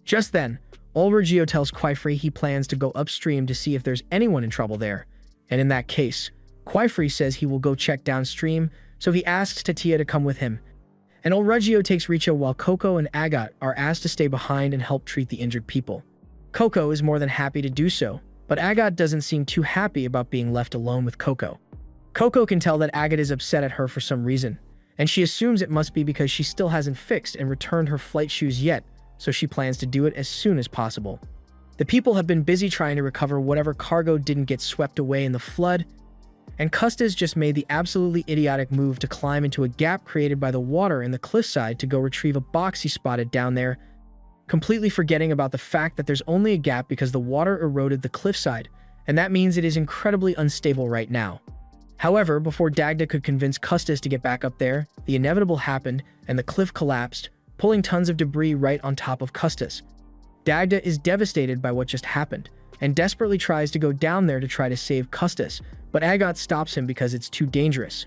Just then, Ulrugio tells Kaifri he plans to go upstream to see if there's anyone in trouble there, and in that case, Kaifri says he will go check downstream, so he asks Tetia to come with him. And Ulrugio takes Richo while Coco and Agat are asked to stay behind and help treat the injured people. Coco is more than happy to do so, but Agat doesn't seem too happy about being left alone with Coco. Coco can tell that Agat is upset at her for some reason, and she assumes it must be because she still hasn't fixed and returned her flight shoes yet, so she plans to do it as soon as possible. The people have been busy trying to recover whatever cargo didn't get swept away in the flood, and Custis just made the absolutely idiotic move to climb into a gap created by the water in the cliffside to go retrieve a box he spotted down there, completely forgetting about the fact that there's only a gap because the water eroded the cliffside, and that means it is incredibly unstable right now. However, before Dagda could convince Custis to get back up there, the inevitable happened and the cliff collapsed, pulling tons of debris right on top of Custis. Dagda is devastated by what just happened, and desperately tries to go down there to try to save Custis, but Agat stops him because it's too dangerous.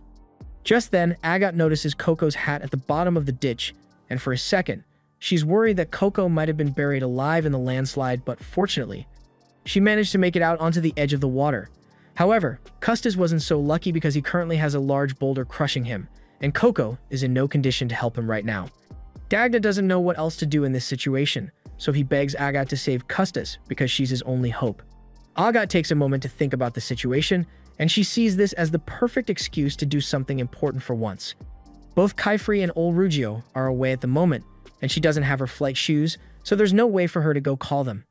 Just then, Agat notices Coco's hat at the bottom of the ditch, and for a second, she's worried that Coco might have been buried alive in the landslide, but fortunately, she managed to make it out onto the edge of the water. However, Custis wasn't so lucky because he currently has a large boulder crushing him, and Coco is in no condition to help him right now. Dagda doesn't know what else to do in this situation, so he begs Agat to save Custis because she's his only hope. Agat takes a moment to think about the situation, and she sees this as the perfect excuse to do something important for once. Both Kaifri and Ulrugio are away at the moment, and she doesn't have her flight shoes, so there's no way for her to go call them.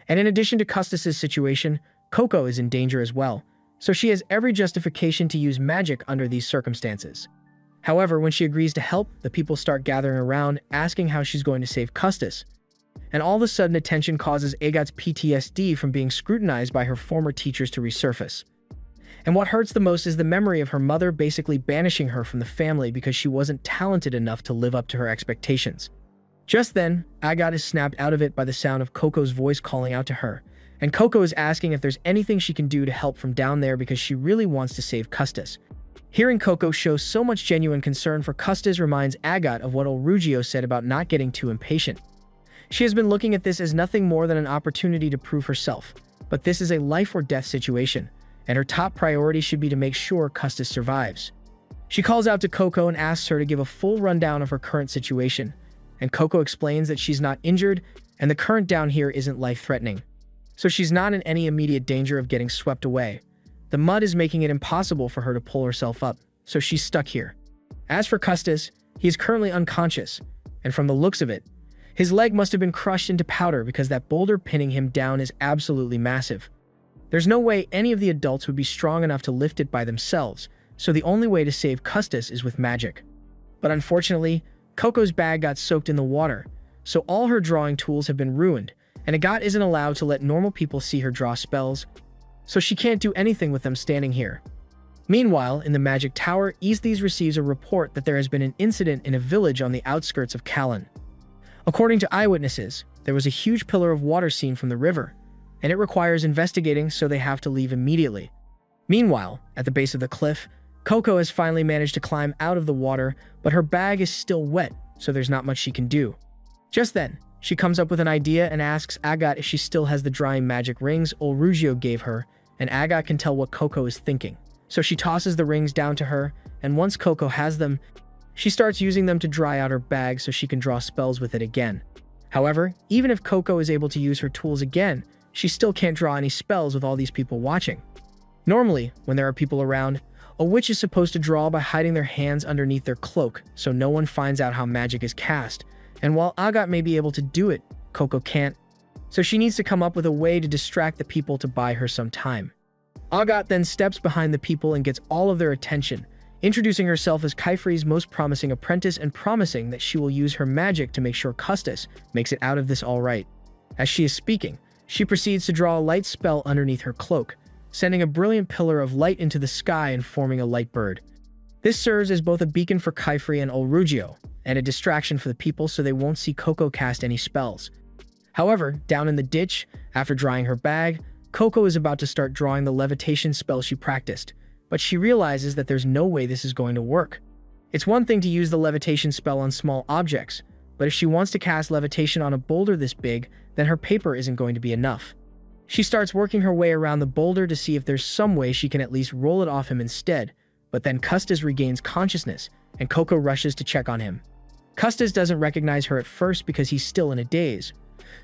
And in addition to Custis's situation, Coco is in danger as well, so she has every justification to use magic under these circumstances. However, when she agrees to help, the people start gathering around, asking how she's going to save Custis. And all of a sudden, attention causes Agat's PTSD from being scrutinized by her former teachers to resurface. And what hurts the most is the memory of her mother basically banishing her from the family because she wasn't talented enough to live up to her expectations. Just then, Agat is snapped out of it by the sound of Coco's voice calling out to her, and Coco is asking if there's anything she can do to help from down there because she really wants to save Custis. Hearing Coco show so much genuine concern for Custis reminds Agat of what Ulrugio said about not getting too impatient. She has been looking at this as nothing more than an opportunity to prove herself, but this is a life or death situation, and her top priority should be to make sure Custis survives. She calls out to Coco and asks her to give a full rundown of her current situation, and Coco explains that she's not injured and the current down here isn't life-threatening, so she's not in any immediate danger of getting swept away. The mud is making it impossible for her to pull herself up, so she's stuck here. As for Custis, he is currently unconscious, and from the looks of it, his leg must have been crushed into powder because that boulder pinning him down is absolutely massive. There's no way any of the adults would be strong enough to lift it by themselves, so the only way to save Custis is with magic. But unfortunately, Coco's bag got soaked in the water, so all her drawing tools have been ruined, and Agat isn't allowed to let normal people see her draw spells, so she can't do anything with them standing here. Meanwhile, in the Magic Tower, Aesthis receives a report that there has been an incident in a village on the outskirts of Callan. According to eyewitnesses, there was a huge pillar of water seen from the river, and it requires investigating, so they have to leave immediately. Meanwhile, at the base of the cliff, Coco has finally managed to climb out of the water, but her bag is still wet, so there's not much she can do. Just then, she comes up with an idea and asks Agat if she still has the drying magic rings Ulrugio gave her, and Agat can tell what Coco is thinking. So she tosses the rings down to her, and once Coco has them, she starts using them to dry out her bag so she can draw spells with it again. However, even if Coco is able to use her tools again, she still can't draw any spells with all these people watching. Normally, when there are people around, a witch is supposed to draw by hiding their hands underneath their cloak so no one finds out how magic is cast, and while Agat may be able to do it, Coco can't. So she needs to come up with a way to distract the people to buy her some time. Agat then steps behind the people and gets all of their attention, introducing herself as Kaifri's most promising apprentice and promising that she will use her magic to make sure Custis makes it out of this all right. As she is speaking, She proceeds to draw a light spell underneath her cloak, sending a brilliant pillar of light into the sky and forming a light bird. This serves as both a beacon for Kaifri and Olrugio, and a distraction for the people so they won't see Coco cast any spells. However, down in the ditch, after drying her bag, Coco is about to start drawing the levitation spell she practiced, but she realizes that there's no way this is going to work. It's one thing to use the levitation spell on small objects, but if she wants to cast levitation on a boulder this big, then her paper isn't going to be enough. She starts working her way around the boulder to see if there's some way she can at least roll it off him instead, but then Custis regains consciousness, and Coco rushes to check on him. Custis doesn't recognize her at first because he's still in a daze,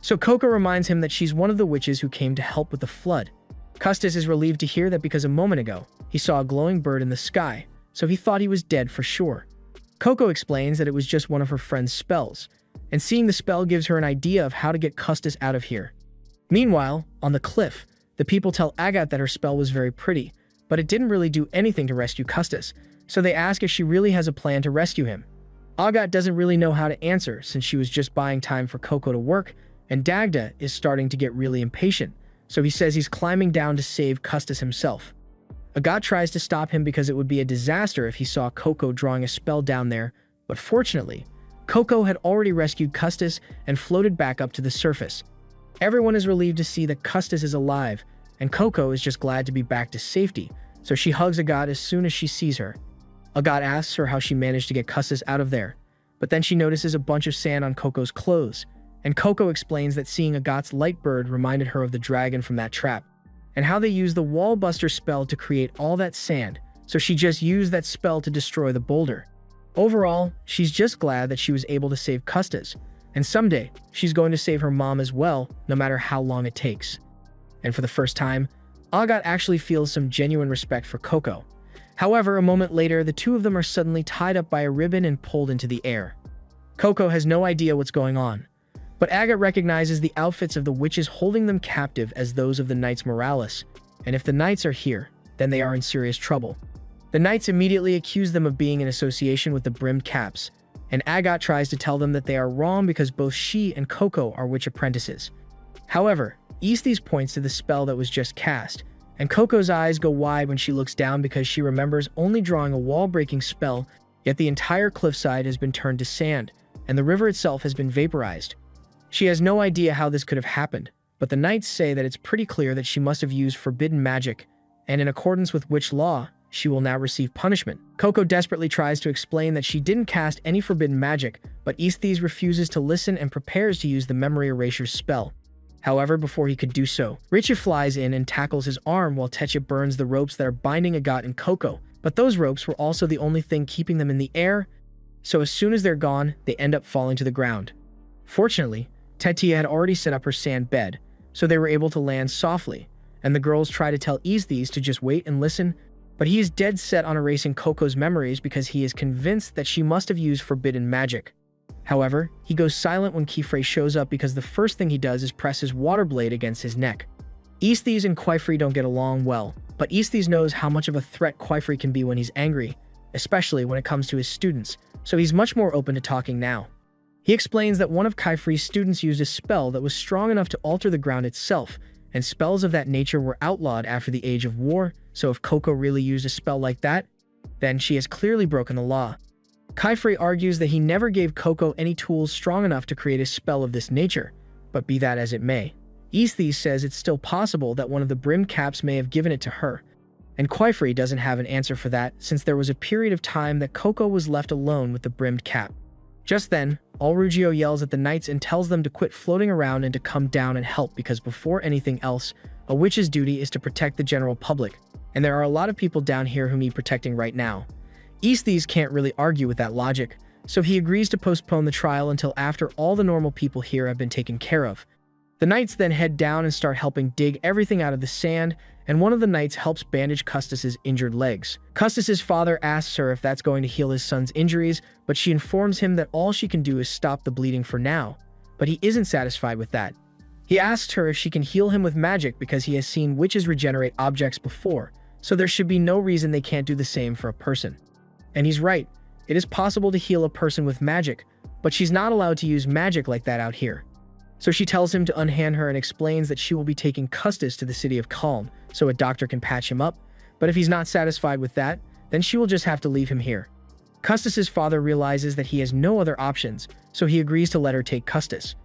so Coco reminds him that she's one of the witches who came to help with the flood. Custis is relieved to hear that because a moment ago, he saw a glowing bird in the sky, so he thought he was dead for sure. Coco explains that it was just one of her friend's spells, and seeing the spell gives her an idea of how to get Custis out of here. Meanwhile, on the cliff, the people tell Agathe that her spell was very pretty, but it didn't really do anything to rescue Custis, so they ask if she really has a plan to rescue him. Agathe doesn't really know how to answer since she was just buying time for Coco to work, and Dagda is starting to get really impatient, so he says he's climbing down to save Custis himself. Agathe tries to stop him because it would be a disaster if he saw Coco drawing a spell down there, but fortunately, Coco had already rescued Custis and floated back up to the surface. Everyone is relieved to see that Custis is alive, and Coco is just glad to be back to safety, so she hugs Agathe as soon as she sees her. Agathe asks her how she managed to get Custis out of there, but then she notices a bunch of sand on Coco's clothes, and Coco explains that seeing Agathe's light bird reminded her of the dragon from that trap, and how they used the wallbuster spell to create all that sand, so she just used that spell to destroy the boulder. Overall, she's just glad that she was able to save Custis, and someday, she's going to save her mom as well, no matter how long it takes. And for the first time, Agathe actually feels some genuine respect for Coco. However, a moment later, the two of them are suddenly tied up by a ribbon and pulled into the air. Coco has no idea what's going on, but Agathe recognizes the outfits of the witches holding them captive as those of the Knights Moralis, and if the Knights are here, then they are in serious trouble. The Knights immediately accuse them of being in association with the Brimmed Caps, and Agathe tries to tell them that they are wrong because both she and Coco are witch apprentices. However, Aesthis points to the spell that was just cast, and Coco's eyes go wide when she looks down because she remembers only drawing a wall-breaking spell, yet the entire cliffside has been turned to sand, and the river itself has been vaporized. She has no idea how this could have happened, but the Knights say that it's pretty clear that she must have used forbidden magic, and in accordance with witch law, she will now receive punishment. Coco desperately tries to explain that she didn't cast any forbidden magic, but Aesthis refuses to listen and prepares to use the memory erasure spell. However, before he could do so, Richie flies in and tackles his arm while Techa burns the ropes that are binding Agathe and Coco, but those ropes were also the only thing keeping them in the air, so as soon as they're gone, they end up falling to the ground. Fortunately, Tetia had already set up her sand bed, so they were able to land softly, and the girls try to tell Aesthis to just wait and listen, but he is dead set on erasing Coco's memories because he is convinced that she must have used forbidden magic. However, he goes silent when Kifrey shows up because the first thing he does is press his water blade against his neck. Aesthis and Quifrey don't get along well, but Aesthis knows how much of a threat Quifrey can be when he's angry, especially when it comes to his students, so he's much more open to talking now. He explains that one of Quifrey's students used a spell that was strong enough to alter the ground itself, and spells of that nature were outlawed after the Age of War, so if Coco really used a spell like that, then she has clearly broken the law. Quifrey argues that he never gave Coco any tools strong enough to create a spell of this nature, but be that as it may, Aesthis says it's still possible that one of the Brimmed Caps may have given it to her, and Quifrey doesn't have an answer for that since there was a period of time that Coco was left alone with the Brimmed Cap. Just then, Olrugio yells at the Knights and tells them to quit floating around and to come down and help because before anything else, a witch's duty is to protect the general public, and there are a lot of people down here who need protecting right now. Aesthis can't really argue with that logic, so he agrees to postpone the trial until after all the normal people here have been taken care of. The Knights then head down and start helping dig everything out of the sand, and one of the Knights helps bandage Custis's injured legs. Custis's father asks her if that's going to heal his son's injuries, but she informs him that all she can do is stop the bleeding for now, but he isn't satisfied with that. He asks her if she can heal him with magic because he has seen witches regenerate objects before, so there should be no reason they can't do the same for a person. And he's right, it is possible to heal a person with magic, but she's not allowed to use magic like that out here. So she tells him to unhand her and explains that she will be taking Custis to the City of Calm so a doctor can patch him up, but if he's not satisfied with that, then she will just have to leave him here. Custis's father realizes that he has no other options, so he agrees to let her take Custis.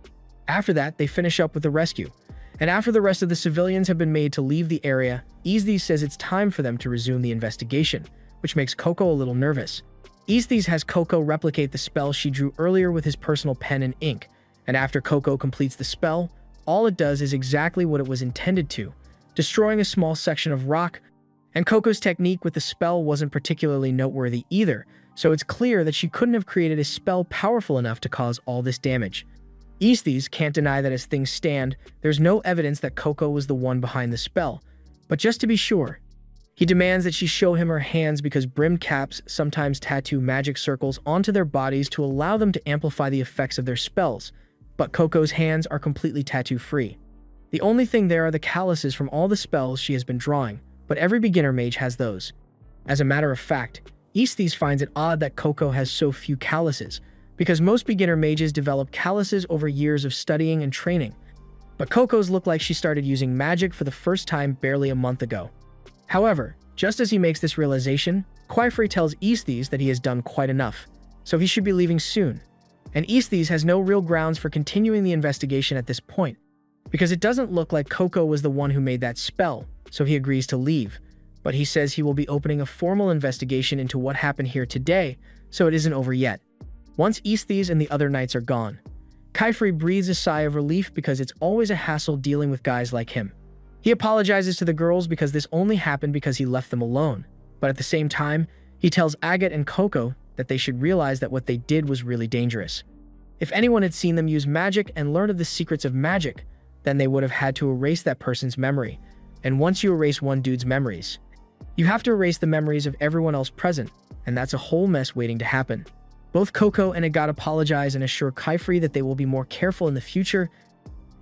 After that, they finish up with the rescue, and after the rest of the civilians have been made to leave the area, Aesthis says it's time for them to resume the investigation, which makes Coco a little nervous. Aesthis has Coco replicate the spell she drew earlier with his personal pen and ink, and after Coco completes the spell, all it does is exactly what it was intended to, destroying a small section of rock, and Coco's technique with the spell wasn't particularly noteworthy either, so it's clear that she couldn't have created a spell powerful enough to cause all this damage. Aesthis can't deny that as things stand, there's no evidence that Coco was the one behind the spell, but just to be sure, he demands that she show him her hands because brimmed caps sometimes tattoo magic circles onto their bodies to allow them to amplify the effects of their spells, but Coco's hands are completely tattoo-free. The only thing there are the calluses from all the spells she has been drawing, but every beginner mage has those. As a matter of fact, Aesthis finds it odd that Coco has so few calluses, because most beginner mages develop calluses over years of studying and training. But Coco's look like she started using magic for the first time barely a month ago. However, just as he makes this realization, Quifrey tells Aesthis that he has done quite enough, so he should be leaving soon. And Aesthis has no real grounds for continuing the investigation at this point, because it doesn't look like Coco was the one who made that spell, so he agrees to leave. But he says he will be opening a formal investigation into what happened here today, so it isn't over yet. Once Aesthis and the other knights are gone, Quifrey breathes a sigh of relief because it's always a hassle dealing with guys like him. He apologizes to the girls because this only happened because he left them alone, but at the same time, he tells Agat and Coco that they should realize that what they did was really dangerous. If anyone had seen them use magic and learned of the secrets of magic, then they would have had to erase that person's memory, and once you erase one dude's memories, you have to erase the memories of everyone else present, and that's a whole mess waiting to happen. Both Coco and Agat apologize and assure Quifrey that they will be more careful in the future,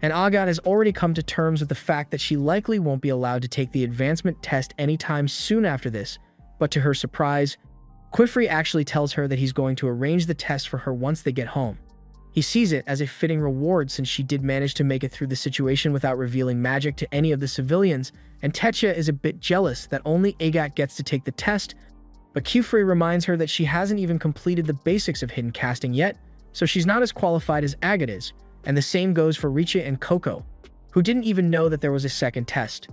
and Agat has already come to terms with the fact that she likely won't be allowed to take the advancement test anytime soon after this, but to her surprise, Quifrey actually tells her that he's going to arrange the test for her once they get home. He sees it as a fitting reward since she did manage to make it through the situation without revealing magic to any of the civilians, and Tetcha is a bit jealous that only Agat gets to take the test, but Quifrey reminds her that she hasn't even completed the basics of hidden casting yet, so she's not as qualified as Agat is, and the same goes for Richa and Coco, who didn't even know that there was a second test.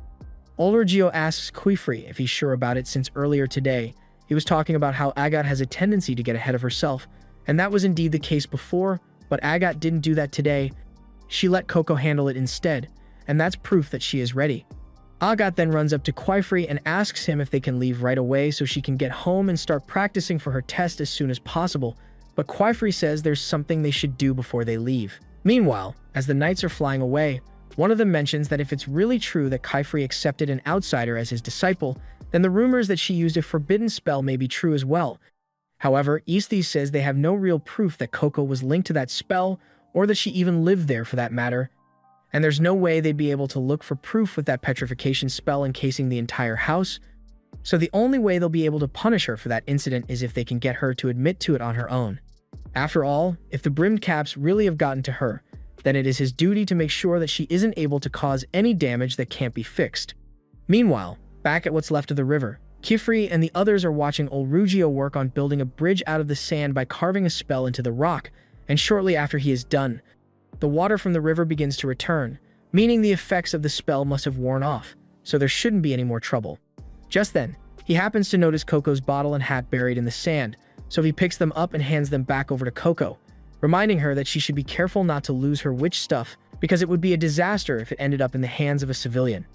Olorgio asks Quifrey if he's sure about it since earlier today, he was talking about how Agat has a tendency to get ahead of herself, and that was indeed the case before, but Agat didn't do that today. She let Coco handle it instead, and that's proof that she is ready. Agat then runs up to Quifrey and asks him if they can leave right away so she can get home and start practicing for her test as soon as possible, but Quifrey says there's something they should do before they leave. Meanwhile, as the knights are flying away, one of them mentions that if it's really true that Quifrey accepted an outsider as his disciple, then the rumors that she used a forbidden spell may be true as well. However, Aesthis says they have no real proof that Coco was linked to that spell, or that she even lived there for that matter, and there's no way they'd be able to look for proof with that petrification spell encasing the entire house, so the only way they'll be able to punish her for that incident is if they can get her to admit to it on her own. After all, if the brimmed caps really have gotten to her, then it is his duty to make sure that she isn't able to cause any damage that can't be fixed. Meanwhile, back at what's left of the river, Quifrey and the others are watching Olorgio work on building a bridge out of the sand by carving a spell into the rock, and shortly after he is done, the water from the river begins to return, meaning the effects of the spell must have worn off, so there shouldn't be any more trouble. Just then, he happens to notice Coco's bottle and hat buried in the sand, so he picks them up and hands them back over to Coco, reminding her that she should be careful not to lose her witch stuff because it would be a disaster if it ended up in the hands of a civilian.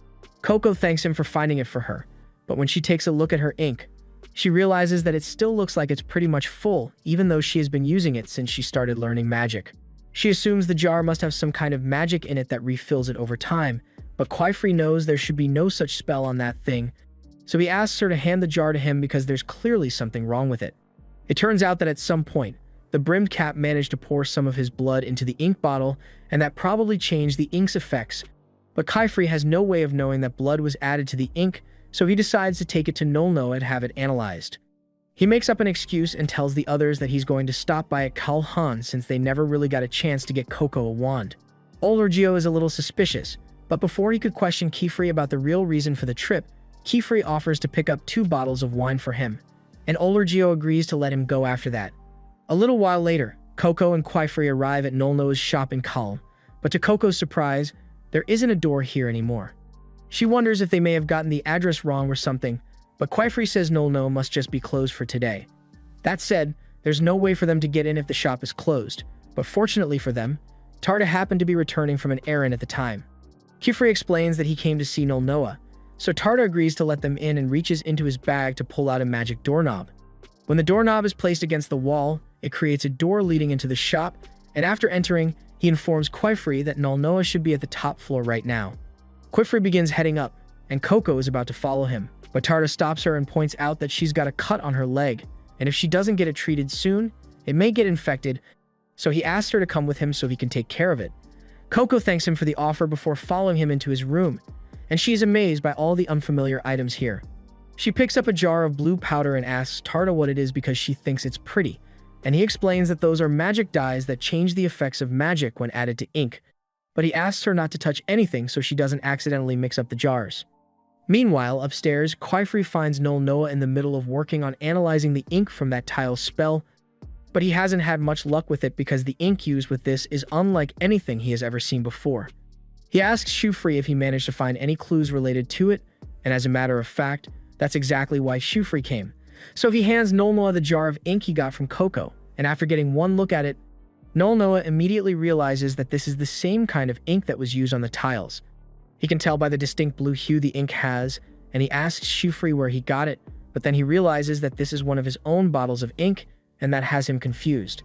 Coco thanks him for finding it for her, but when she takes a look at her ink, she realizes that it still looks like it's pretty much full, even though she has been using it since she started learning magic. She assumes the jar must have some kind of magic in it that refills it over time, but Quifrey knows there should be no such spell on that thing, so he asks her to hand the jar to him because there's clearly something wrong with it. It turns out that at some point, the brimmed cap managed to pour some of his blood into the ink bottle, and that probably changed the ink's effects, but Quifrey has no way of knowing that blood was added to the ink, so he decides to take it to Nolno and have it analyzed. He makes up an excuse and tells the others that he's going to stop by at Kalhan since they never really got a chance to get Coco a wand. Olorgio is a little suspicious, but before he could question Kifri about the real reason for the trip, Kifri offers to pick up 2 bottles of wine for him, and Olorgio agrees to let him go after that. A little while later, Coco and Kifri arrive at Nolnoa's shop in Calm, but to Coco's surprise, there isn't a door here anymore. She wonders if they may have gotten the address wrong or something, but Kifri says Nolnoa must just be closed for today. That said, there's no way for them to get in if the shop is closed, but fortunately for them, Tarda happened to be returning from an errand at the time. Kifri explains that he came to see Nolnoa, so Tarda agrees to let them in and reaches into his bag to pull out a magic doorknob. When the doorknob is placed against the wall, it creates a door leading into the shop, and after entering, he informs Kifri that Nolnoa should be at the top floor right now. Kifri begins heading up, and Coco is about to follow him, but Tarda stops her and points out that she's got a cut on her leg, and if she doesn't get it treated soon, it may get infected, so he asks her to come with him so he can take care of it. Coco thanks him for the offer before following him into his room, and she is amazed by all the unfamiliar items here. She picks up a jar of blue powder and asks Tarda what it is because she thinks it's pretty, and he explains that those are magic dyes that change the effects of magic when added to ink, but he asks her not to touch anything so she doesn't accidentally mix up the jars. Meanwhile, upstairs, Kifri finds Nolnoa in the middle of working on analyzing the ink from that tile's spell, but he hasn't had much luck with it because the ink used with this is unlike anything he has ever seen before. He asks Shufri if he managed to find any clues related to it, and as a matter of fact, that's exactly why Shufri came. So he hands Nolnoa the jar of ink he got from Coco, and after getting one look at it, Nolnoa immediately realizes that this is the same kind of ink that was used on the tiles. He can tell by the distinct blue hue the ink has, and he asks Shufri where he got it, but then he realizes that this is one of his own bottles of ink, and that has him confused.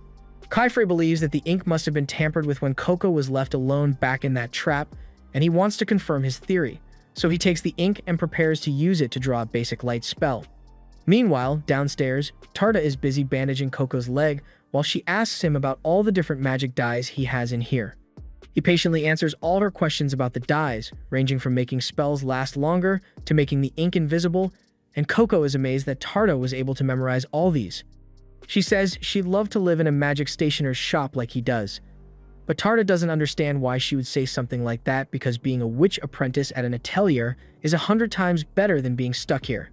Kifri believes that the ink must have been tampered with when Coco was left alone back in that trap, and he wants to confirm his theory, so he takes the ink and prepares to use it to draw a basic light spell. Meanwhile, downstairs, Tarda is busy bandaging Coco's leg while she asks him about all the different magic dyes he has in here. He patiently answers all her questions about the dyes, ranging from making spells last longer to making the ink invisible, and Coco is amazed that Tarda was able to memorize all these. She says she'd love to live in a magic stationer's shop like he does, but Tarda doesn't understand why she would say something like that because being a witch apprentice at an atelier is 100 times better than being stuck here.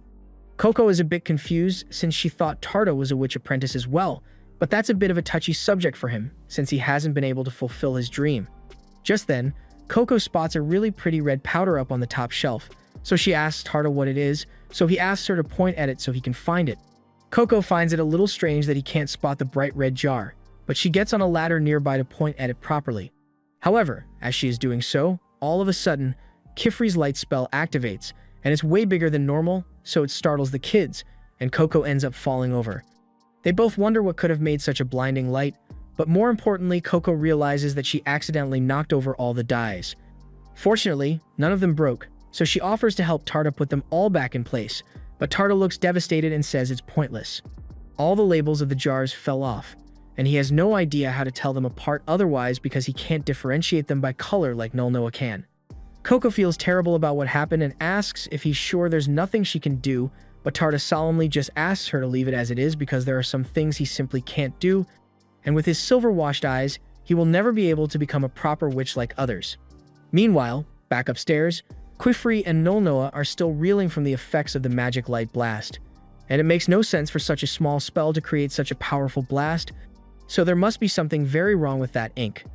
Coco is a bit confused since she thought Tarda was a witch apprentice as well, but that's a bit of a touchy subject for him since he hasn't been able to fulfill his dream. Just then, Coco spots a really pretty red powder up on the top shelf, so she asks Tarda what it is, so he asks her to point at it so he can find it. Coco finds it a little strange that he can't spot the bright red jar, but she gets on a ladder nearby to point at it properly. However, as she is doing so, all of a sudden, Kifri's light spell activates, and it's way bigger than normal, so it startles the kids, and Coco ends up falling over. They both wonder what could have made such a blinding light, but more importantly, Coco realizes that she accidentally knocked over all the dyes. Fortunately, none of them broke, so she offers to help Tarda put them all back in place, but Tarda looks devastated and says it's pointless. All the labels of the jars fell off, and he has no idea how to tell them apart otherwise because he can't differentiate them by color like Nolnoa can. Coco feels terrible about what happened and asks if he's sure there's nothing she can do, but Tarda solemnly just asks her to leave it as it is because there are some things he simply can't do, and with his silver-washed eyes, he will never be able to become a proper witch like others. Meanwhile, back upstairs, Kifri and Nolnoa are still reeling from the effects of the magic light blast, and it makes no sense for such a small spell to create such a powerful blast, so there must be something very wrong with that ink.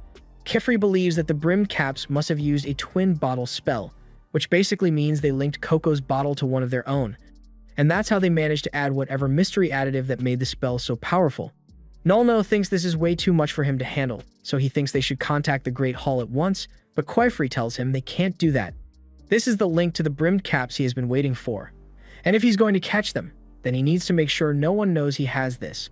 Kifri believes that the brimmed caps must have used a twin bottle spell, which basically means they linked Coco's bottle to one of their own, and that's how they managed to add whatever mystery additive that made the spell so powerful. Nolnoa thinks this is way too much for him to handle, so he thinks they should contact the Great Hall at once, but Kifri tells him they can't do that. This is the link to the brimmed caps he has been waiting for, and if he's going to catch them, then he needs to make sure no one knows he has this.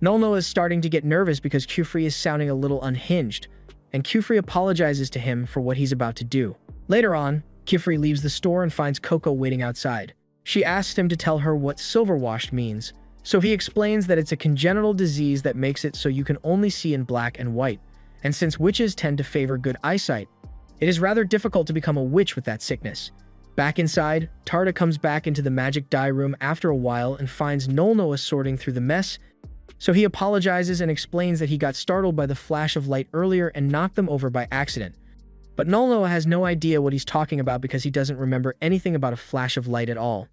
Nolnoa is starting to get nervous because Kifri is sounding a little unhinged, and Kifri apologizes to him for what he's about to do. Later on, Kifri leaves the store and finds Coco waiting outside. She asks him to tell her what silver-washed means, so he explains that it's a congenital disease that makes it so you can only see in black and white, and since witches tend to favor good eyesight, it is rather difficult to become a witch with that sickness. Back inside, Tarda comes back into the magic dye room after a while and finds Nolnoa sorting through the mess, so he apologizes and explains that he got startled by the flash of light earlier and knocked them over by accident, But Nolo has no idea what he's talking about because he doesn't remember anything about a flash of light at all.